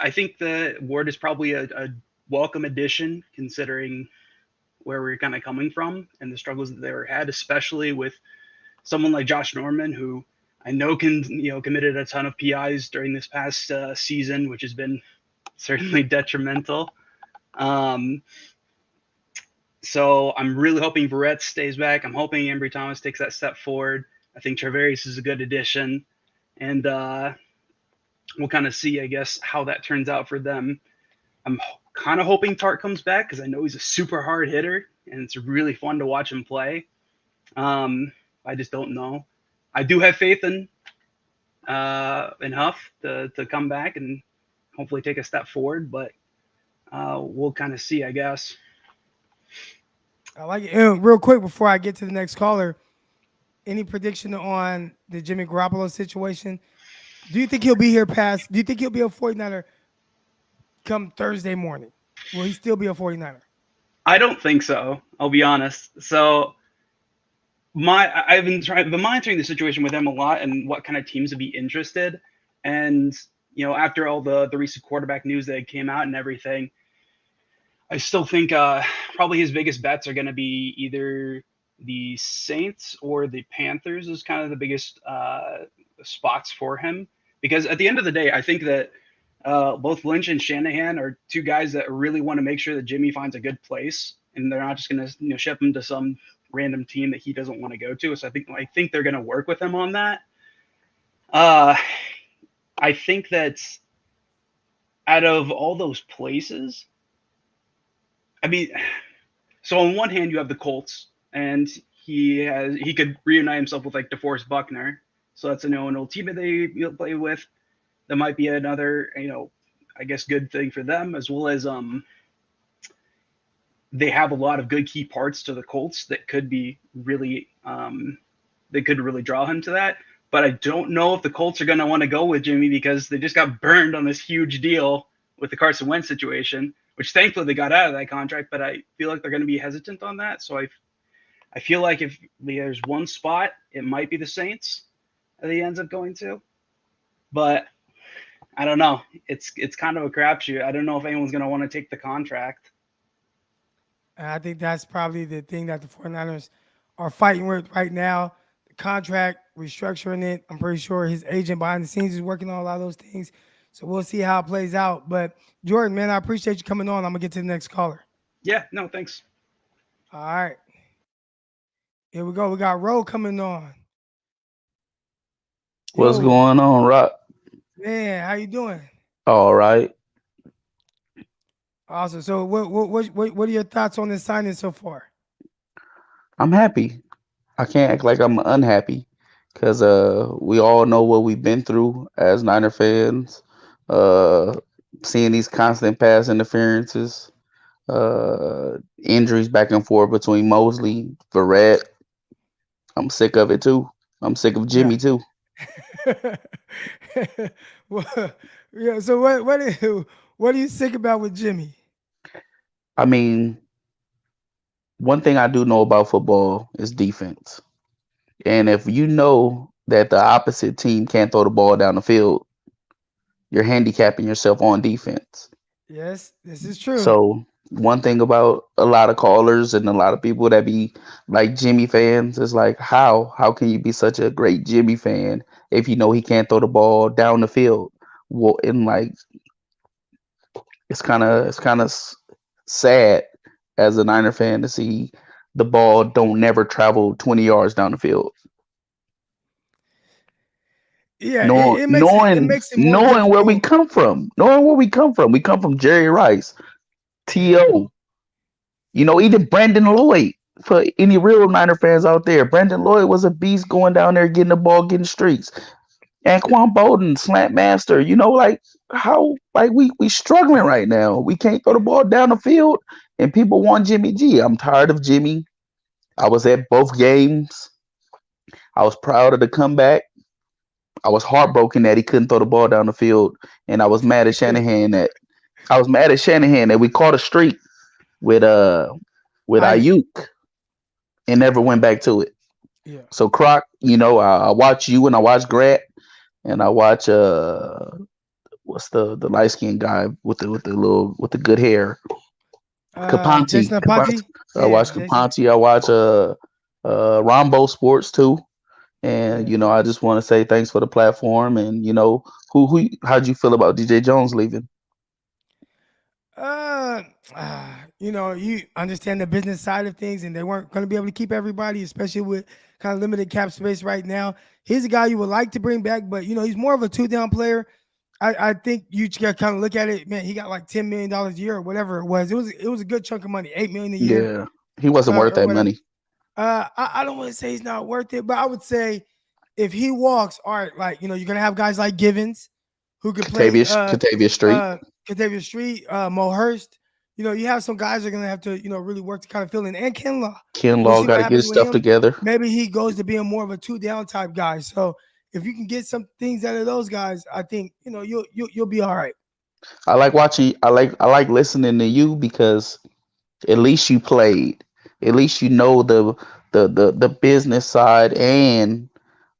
I think that Ward is probably a welcome addition considering where we're kind of coming from and the struggles that they were had, especially with someone like Josh Norman, who I know committed a ton of PIs during this past season, which has been certainly detrimental. So I'm really hoping Verrett stays back. I'm hoping Ambry Thomas takes that step forward. I think Charvarius is a good addition, and we'll kind of see, I guess, how that turns out for them. I'm kind of hoping Tart comes back because I know he's a super hard hitter, and it's really fun to watch him play. I just don't know. I do have faith in Huff to come back and hopefully take a step forward, but we'll kind of see, I guess. I like it. And real quick before I get to the next caller, any prediction on the Jimmy Garoppolo situation? Do you think he'll be here do you think he'll be a 49er come Thursday morning? Will he still be a 49er? I don't think so. I'll be honest. So I've been monitoring the situation with him a lot and what kind of teams would be interested. And, after all the recent quarterback news that came out and everything, I still think probably his biggest bets are going to be either the Saints or the Panthers is kind of the biggest spots for him. Because at the end of the day, I think that both Lynch and Shanahan are two guys that really want to make sure that Jimmy finds a good place, and they're not just going to ship him to some random team that he doesn't want to go to. So I think they're going to work with him on that. I think that out of all those places, so on one hand you have the Colts, and he could reunite himself with like DeForest Buckner. So that's an old team that they play with. That might be another, I guess, good thing for them, as well as they have a lot of good key parts to the Colts that could be really they could really draw him to that. But I don't know if the Colts are going to want to go with Jimmy because they just got burned on this huge deal with the Carson Wentz situation, which thankfully they got out of that contract. But I feel like they're going to be hesitant on that. So I feel like if there's one spot, it might be the Saints that he ends up going to. But I don't know. It's kind of a crapshoot. I don't know if anyone's going to want to take the contract. I think that's probably the thing that the 49ers are fighting with right now. The contract, restructuring it. I'm pretty sure his agent behind the scenes is working on a lot of those things. So we'll see how it plays out. But Jordan, man, I appreciate you coming on. I'm going to get to the next caller. Yeah, no, thanks. All right. Here we go. We got Ro coming on. What's going on, Rock? Man, how you doing? All right. Awesome. So what are your thoughts on this signing so far? I'm happy. I can't act like I'm unhappy because we all know what we've been through as Niner fans, seeing these constant pass interferences, injuries back and forth between Mosley, Verrett. I'm sick of it too. I'm sick of Jimmy too. Well, yeah. So what are you sick about with Jimmy? I mean, one thing I do know about football is defense. And if you know that the opposite team can't throw the ball down the field, you're handicapping yourself on defense. Yes, this is true. So one thing about a lot of callers and a lot of people that be like Jimmy fans is like, how can you be such a great Jimmy fan if you know he can't throw the ball down the field? Well, and like, it's kind of sad as a Niner fan to see the ball don't never travel 20 yards down the field. Yeah, knowing where we come from. We come from Jerry Rice, T.O., even Brandon Lloyd. For any real Niner fans out there, Brandon Lloyd was a beast going down there, getting the ball, getting streaks. Anquan Bolden, slant master, we struggling right now. We can't throw the ball down the field, and people want Jimmy G. I'm tired of Jimmy. I was at both games. I was proud of the comeback. I was heartbroken that he couldn't throw the ball down the field, and I was mad at Shanahan that we caught a streak with Ayuk and never went back to it. Yeah. So Croc, I watch you and I watch Grant and I watch what's the light skinned guy with the good hair, Kapanti. Jason Aponte. I Yeah, watch Jason. Kapanti. I watch Rombo Sports too. And Yeah. I just want to say thanks for the platform. And how'd you feel about DJ Jones leaving? Uh, you understand the business side of things, and they weren't going to be able to keep everybody, especially with kind of limited cap space right now. He's a guy you would like to bring back, but he's more of a two down player. I think you got kind of look at it, man. He got like $10 million a year or whatever it was. It was a good chunk of money, $8 million a year, Yeah, he wasn't worth or that whatever. money. I don't want to say he's not worth it, but I would say if he walks, all right, like you're gonna have guys like Givens who could play Katavius Street. Kentavious Street, Mo Hurst. You have some guys that are gonna have to, really work to kind of fill in. And Kinlaw. We'll Kinlaw see got what to get his happens with stuff him. together. Maybe he goes to being more of a two down type guy. So if you can get some things out of those guys, I think you'll be all right. I like watching. I like listening to you because at least you played. At least you know the business side and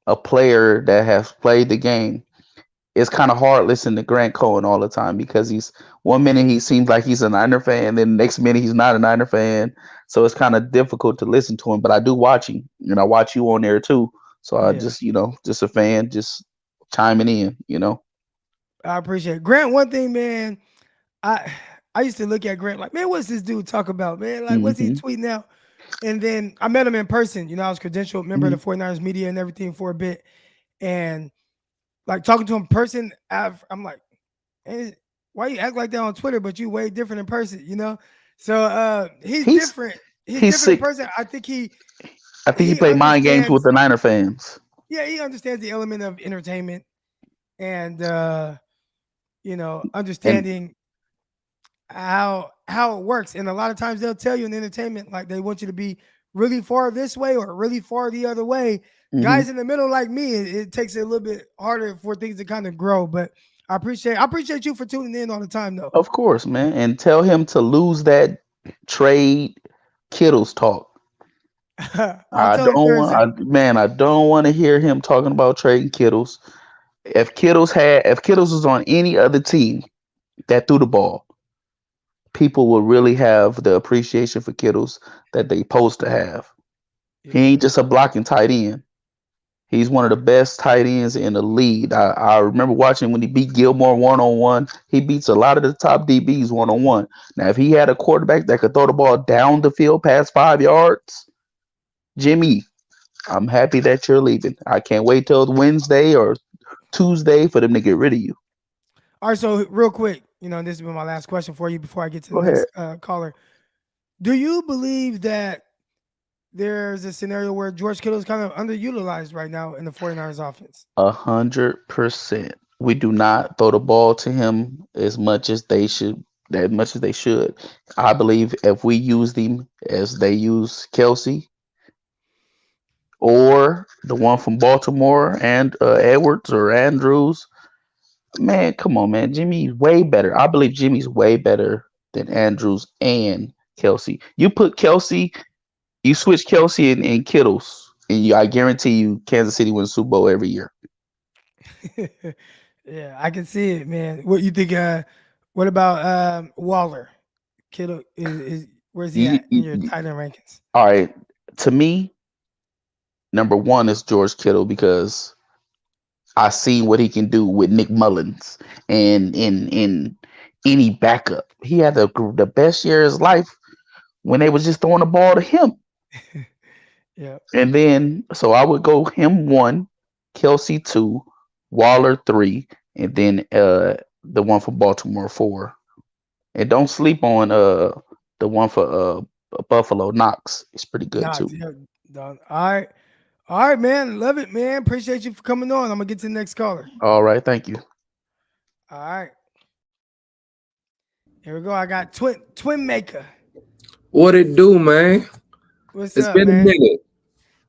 a player that has played the game. It's kind of hard listening to Grant Cohen all the time because he's one minute he seems like he's a Niner fan, and then the next minute he's not a Niner fan. So it's kind of difficult to listen to him. But I do watch him, and I watch you on there too. So I Yeah, just a fan, just chiming in. I appreciate it. Grant. One thing, man, I I used to look at Grant like, man, what's this dude talk about, man? Like, what's he Hmm. tweeting out? And then I met him in person. I was credentialed member of Hmm. the 49ers media and everything for a bit. And like talking to him in person, I'm like, hey, why you act like that on Twitter, but you way different in person? So he's He's different. He's he's different in sick. person. I think he I think he he played mind games with understands, the Niner fans. yeah, he understands the element of entertainment and And understanding how it works. And a lot of times they'll tell you in entertainment, like they want you to be really far this way or really far the other way. hmm Guys in the middle like me, it takes it a little bit harder for things to kind of grow. But I appreciate you for tuning in all the time though. of course, man. And tell him to lose that trade Kittles talk. I'll tell him Thursday. I don't want to hear him talking about trading Kittles. If Kittles was on any other team that threw the ball, people will really have the appreciation for Kittles that they supposed to have. He Yeah. ain't just a blocking tight end. He's one of the best tight ends in the league. I remember watching when he beat Gilmore 1-on-1. He beats a lot of the top DBs 1-on-1. Now, if he had a quarterback that could throw the ball down the field past 5 yards, Jimmy, I'm happy that you're leaving. I can't wait till Wednesday or Tuesday for them to get rid of you. All right, so real quick, this has been my last question for you before I get to the Go ahead. next caller. Do you believe that there's a scenario where George Kittle is kind of underutilized right now in the 49ers offense? 100%. We do not throw the ball to him as much as they should. As much as they should. I believe if we use them as they use Kelsey or the one from Baltimore and Edwards or Andrews, man, come on, man. Jimmy's way better. I believe Jimmy's way better than Andrews and Kelsey. You switch Kelsey and Kittles, and I guarantee you Kansas City wins Super Bowl every year. Yeah, I can see it, man. What you think? What about Waller? Kittle is where's he You- at in you- your you- tight end rankings? all right. To me, number one is George Kittle because I seen what he can do with Nick Mullins and in any backup. He had the best year of his life when they was just throwing the ball to him. Yeah, And then so I would go him one, Kelsey two, Waller three, and then the one for Baltimore four. And don't sleep on the one for Buffalo Knox. It's pretty good nah, too. yeah, done. All right, man. Love it, man. Appreciate you for coming on. I'm gonna get to the next caller. All right, thank you. All right, here we go. I got Twin Maker. What it do, man? What's It's up, been a man? minute.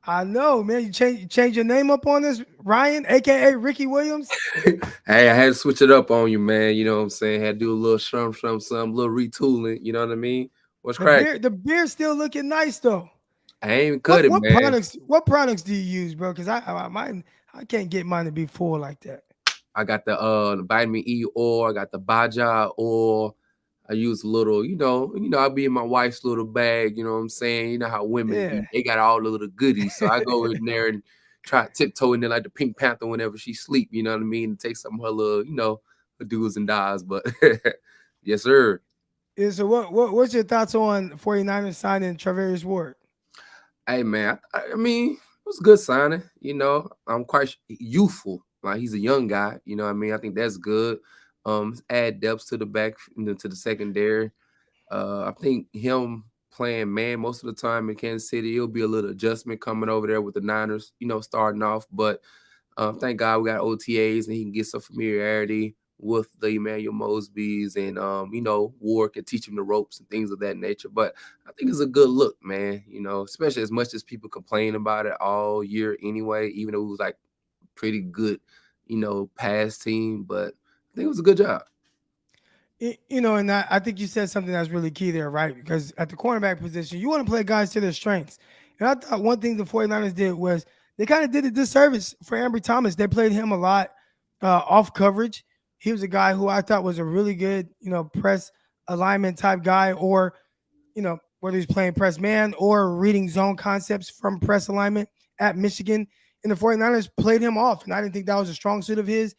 I know, man. You change your name up on this, Ryan, aka Ricky Williams. Hey, I had to switch it up on you, man. You know what I'm saying? Had to do a little some little retooling. You know what I mean? What's The crack? beard still looking nice though. I ain't even cut it, man. What products do you use, bro? Because I can't get mine to be full like that. I got the vitamin E oil. I got the Baja oil. I use a little, I'll be in my wife's little bag. You know what I'm saying? You know how women Yeah. be, they got all the little goodies. So I go in there and try to tiptoe in there like the Pink Panther whenever she sleep. You know what I mean? And take some of her little, her do's and don'ts. But yes, sir. Yeah, so what's your thoughts on 49ers signing Charvarius Ward? Hey, man, I mean, it was a good signing. I'm quite youthful. Like, he's a young guy. You know what I mean? I think that's good. Add depth to the back, to the secondary. I think him playing man most of the time in Kansas City, it'll be a little adjustment coming over there with the Niners, starting off. But thank God we got OTAs and he can get some familiarity with the Emmanuel Mosbys and, Ward can teach him the ropes and things of that nature. But I think it's a good look, man, especially as much as people complain about it all year anyway, even though it was like pretty good, pass team. But I think it was a good job. And I think you said something that's really key there, right? Because at the cornerback position, you want to play guys to their strengths. And I thought one thing the 49ers did was they kind of did a disservice for Ambry Thomas. They played him a lot off coverage. He was a guy who I thought was a really good, press alignment type guy, or, whether he's playing press man or reading zone concepts from press alignment at Michigan. And the 49ers played him off. And I didn't think that was a strong suit of his.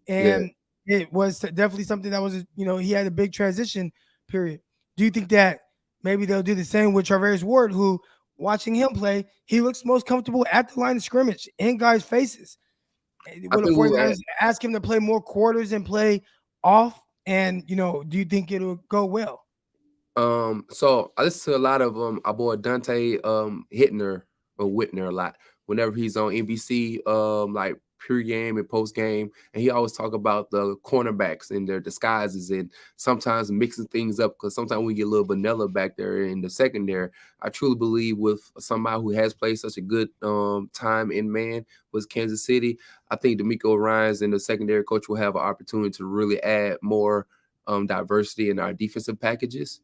And it was definitely something that was, he had a big transition period. Do you think that maybe they'll do the same with Charvarius Ward, who, watching him play, he looks most comfortable at the line of scrimmage in guys' faces? Will the 49ers ask him to play more quarters and play off? And, do you think it'll go well? So I listen to a lot of our boy Dante Whitner a lot whenever he's on NBC, like pre-game and post-game, and he always talk about the cornerbacks and their disguises and sometimes mixing things up, because sometimes we get a little vanilla back there in the secondary. I truly believe with somebody who has played such a good time in man with Kansas City, I think D'Amico Ryans and the secondary coach will have an opportunity to really add more diversity in our defensive packages,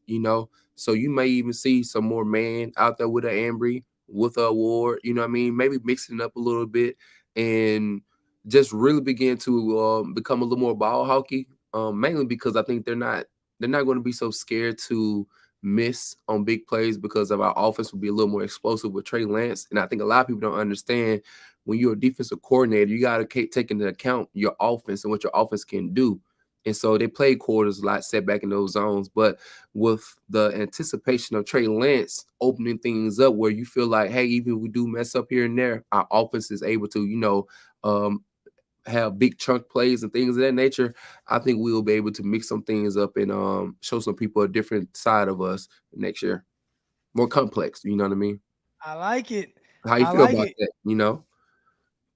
so you may even see some more man out there with an Ambry, with a Ward, maybe mixing it up a little bit and just really begin to become a little more ball hockey, mainly because I think they're not going to be so scared to miss on big plays, because of our offense will be a little more explosive with Trey Lance. And I think a lot of people don't understand, when you're a defensive coordinator, you got to take into account your offense and what your offense can do. And so they play quarters a lot, set back in those zones. But with the anticipation of Trey Lance opening things up where you feel like, hey, even if we do mess up here and there, our offense is able to, have big chunk plays and things of that nature, I think we will be able to mix some things up and show some people a different side of us next year. More complex, you know what I mean? I like it. How you feel about that,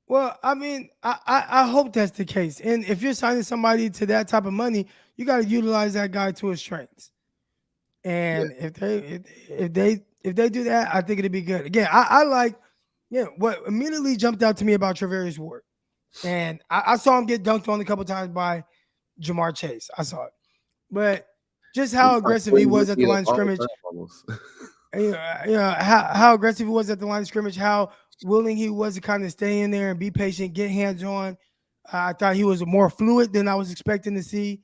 Well, I mean, I hope that's the case. And if you're signing somebody to that type of money, you got to utilize that guy to his strengths. And if they do that, I think it'd be good. Again, I like, what immediately jumped out to me about Charvarius Ward. And I saw him get dunked on a couple times by Jamar Chase. I saw it. But just how aggressive he was at the line of scrimmage. How aggressive he was at the line of scrimmage, how willing he was to kind of stay in there and be patient, get hands on. I thought he was more fluid than I was expecting to see.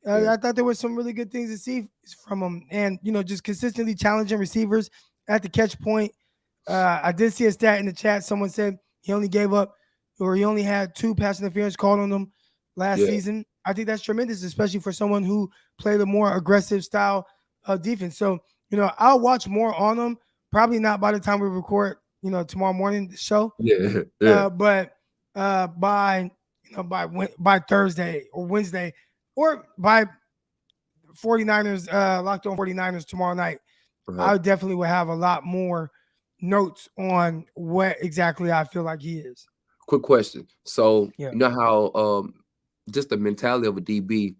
I thought there were some really good things to see from him, and just consistently challenging receivers at the catch point. I did see a stat in the chat. Someone said he only had 2 pass interference called on him last season. I think that's tremendous, especially for someone who played a more aggressive style of defense. So, I'll watch more on him. Probably not by the time we record, tomorrow morning the show. But by Thursday or Wednesday, or by 49ers, Locked On 49ers tomorrow night, I definitely will have a lot more notes on what exactly I feel like he is. Quick question. So, you know how just the mentality of a DB,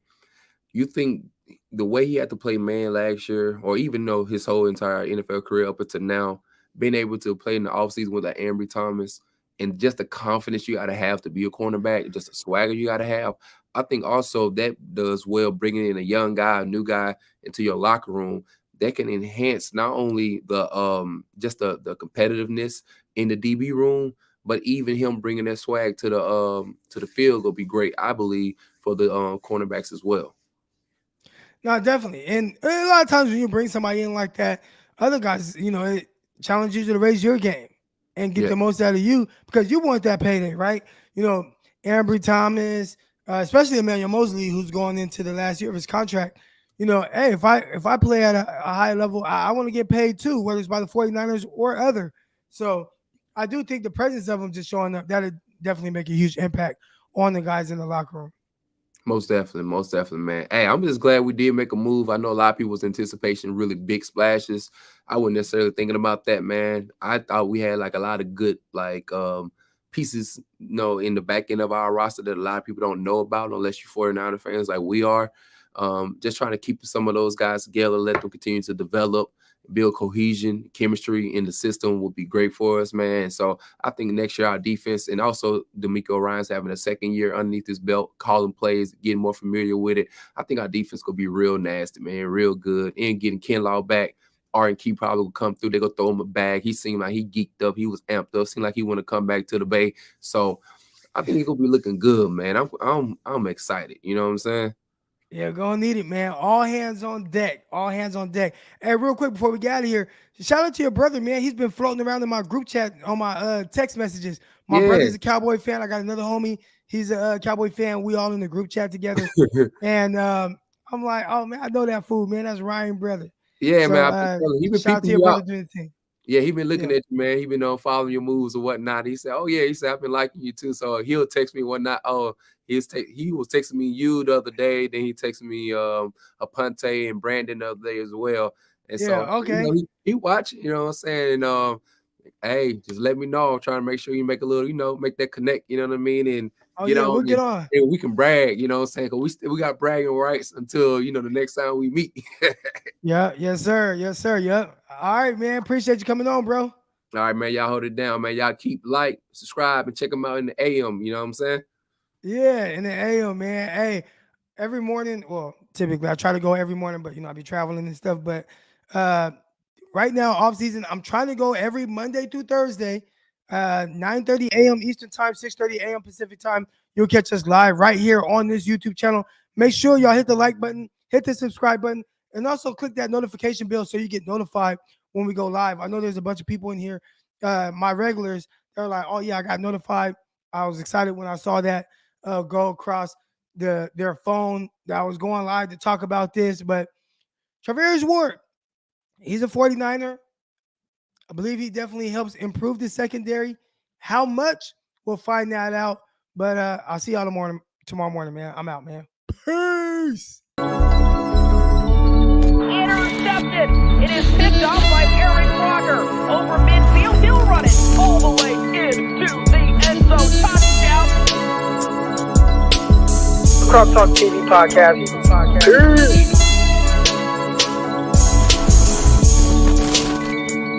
you think the way he had to play man last year, or even though his whole entire NFL career up until now, being able to play in the offseason with Ambry Thomas, and just the confidence you got to have to be a cornerback, just the swagger you got to have, I think also that does well bringing in a young guy, a new guy into your locker room that can enhance not only the just the competitiveness in the DB room, but even him bringing that swag to the field will be great, I believe, for the cornerbacks as well. No, definitely. And a lot of times when you bring somebody in like that, other guys, it challenges you to raise your game and get the most out of you because you want that payday, right? Ambry Thomas, especially Emmanuel Mosley, who's going into the last year of his contract. Hey, if I play at a high level, I want to get paid too, whether it's by the 49ers or other. So I do think the presence of them just showing up, that'll definitely make a huge impact on the guys in the locker room. Most definitely, man. Hey, I'm just glad we did make a move. I know a lot of people was anticipating really big splashes. I wasn't necessarily thinking about that, man. I thought we had like a lot of good pieces, in the back end of our roster that a lot of people don't know about unless you're 49er fans like we are. Just trying to keep some of those guys together, let them continue to develop, build cohesion, chemistry in the system would be great for us, man. So I think next year our defense, and also D'Amico Ryan's having a second year underneath his belt, calling plays, getting more familiar with it. I think our defense could be real nasty, man, real good. And getting Kinlaw back, R&K probably will come through. They're going to throw him a bag. He seemed like he geeked up. He was amped up. Seemed like he want to come back to the Bay. So I think he's going to be looking good, man. I'm excited. You know what I'm saying? Yeah, gonna need it, man. All hands on deck. All hands on deck. Hey, real quick before we get out of here, shout out to your brother, man. He's been floating around in my group chat on my text messages. My brother's a Cowboy fan. I got another homie. He's a Cowboy fan. We all in the group chat together. And I'm like, oh, man, I know that fool, man. That's Ryan, brother. Yeah, so, man. He been shout out to your brother doing the thing. Yeah, he been looking at you, man. He been following your moves or whatnot. He said, "Oh yeah," he said, "I've been liking you too." So he'll text me whatnot. Oh, he was texting me you the other day. Then he texted me Aponte and Brandon the other day as well. And so he watch. You know what I'm saying? And hey, just let me know. I'm trying to make sure you make a little, make that connect. You know what I mean? And we'll get on. And we can brag. You know what I'm saying? Cause we got bragging rights until the next time we meet. Yeah, yes sir, yep. All right, man. Appreciate you coming on, bro. All right, man. Y'all hold it down, man. Y'all keep subscribe, and check them out in the AM. You know what I'm saying? Yeah, in the AM, man. Hey, every morning. Well, typically I try to go every morning, but I be traveling and stuff. But right now, off season, I'm trying to go every Monday through Thursday, 9:30 a.m. Eastern time, 6:30 a.m. Pacific time. You'll catch us live right here on this YouTube channel. Make sure y'all hit the like button, hit the subscribe button, and also click that notification bell so you get notified when we go live. I know there's a bunch of people in here, my regulars, they're like, oh, yeah, I got notified. I was excited when I saw that go across their phone that I was going live to talk about this. But Charvarius Ward, he's a 49er. I believe he definitely helps improve the secondary. How much? We'll find that out. But I'll see y'all tomorrow morning, man. I'm out, man. Peace. Intercepted. It is picked off by Aaron Crocker. Over midfield, he'll run it all the way into the end zone. Touchdown. Crop Talk TV podcast. Peace.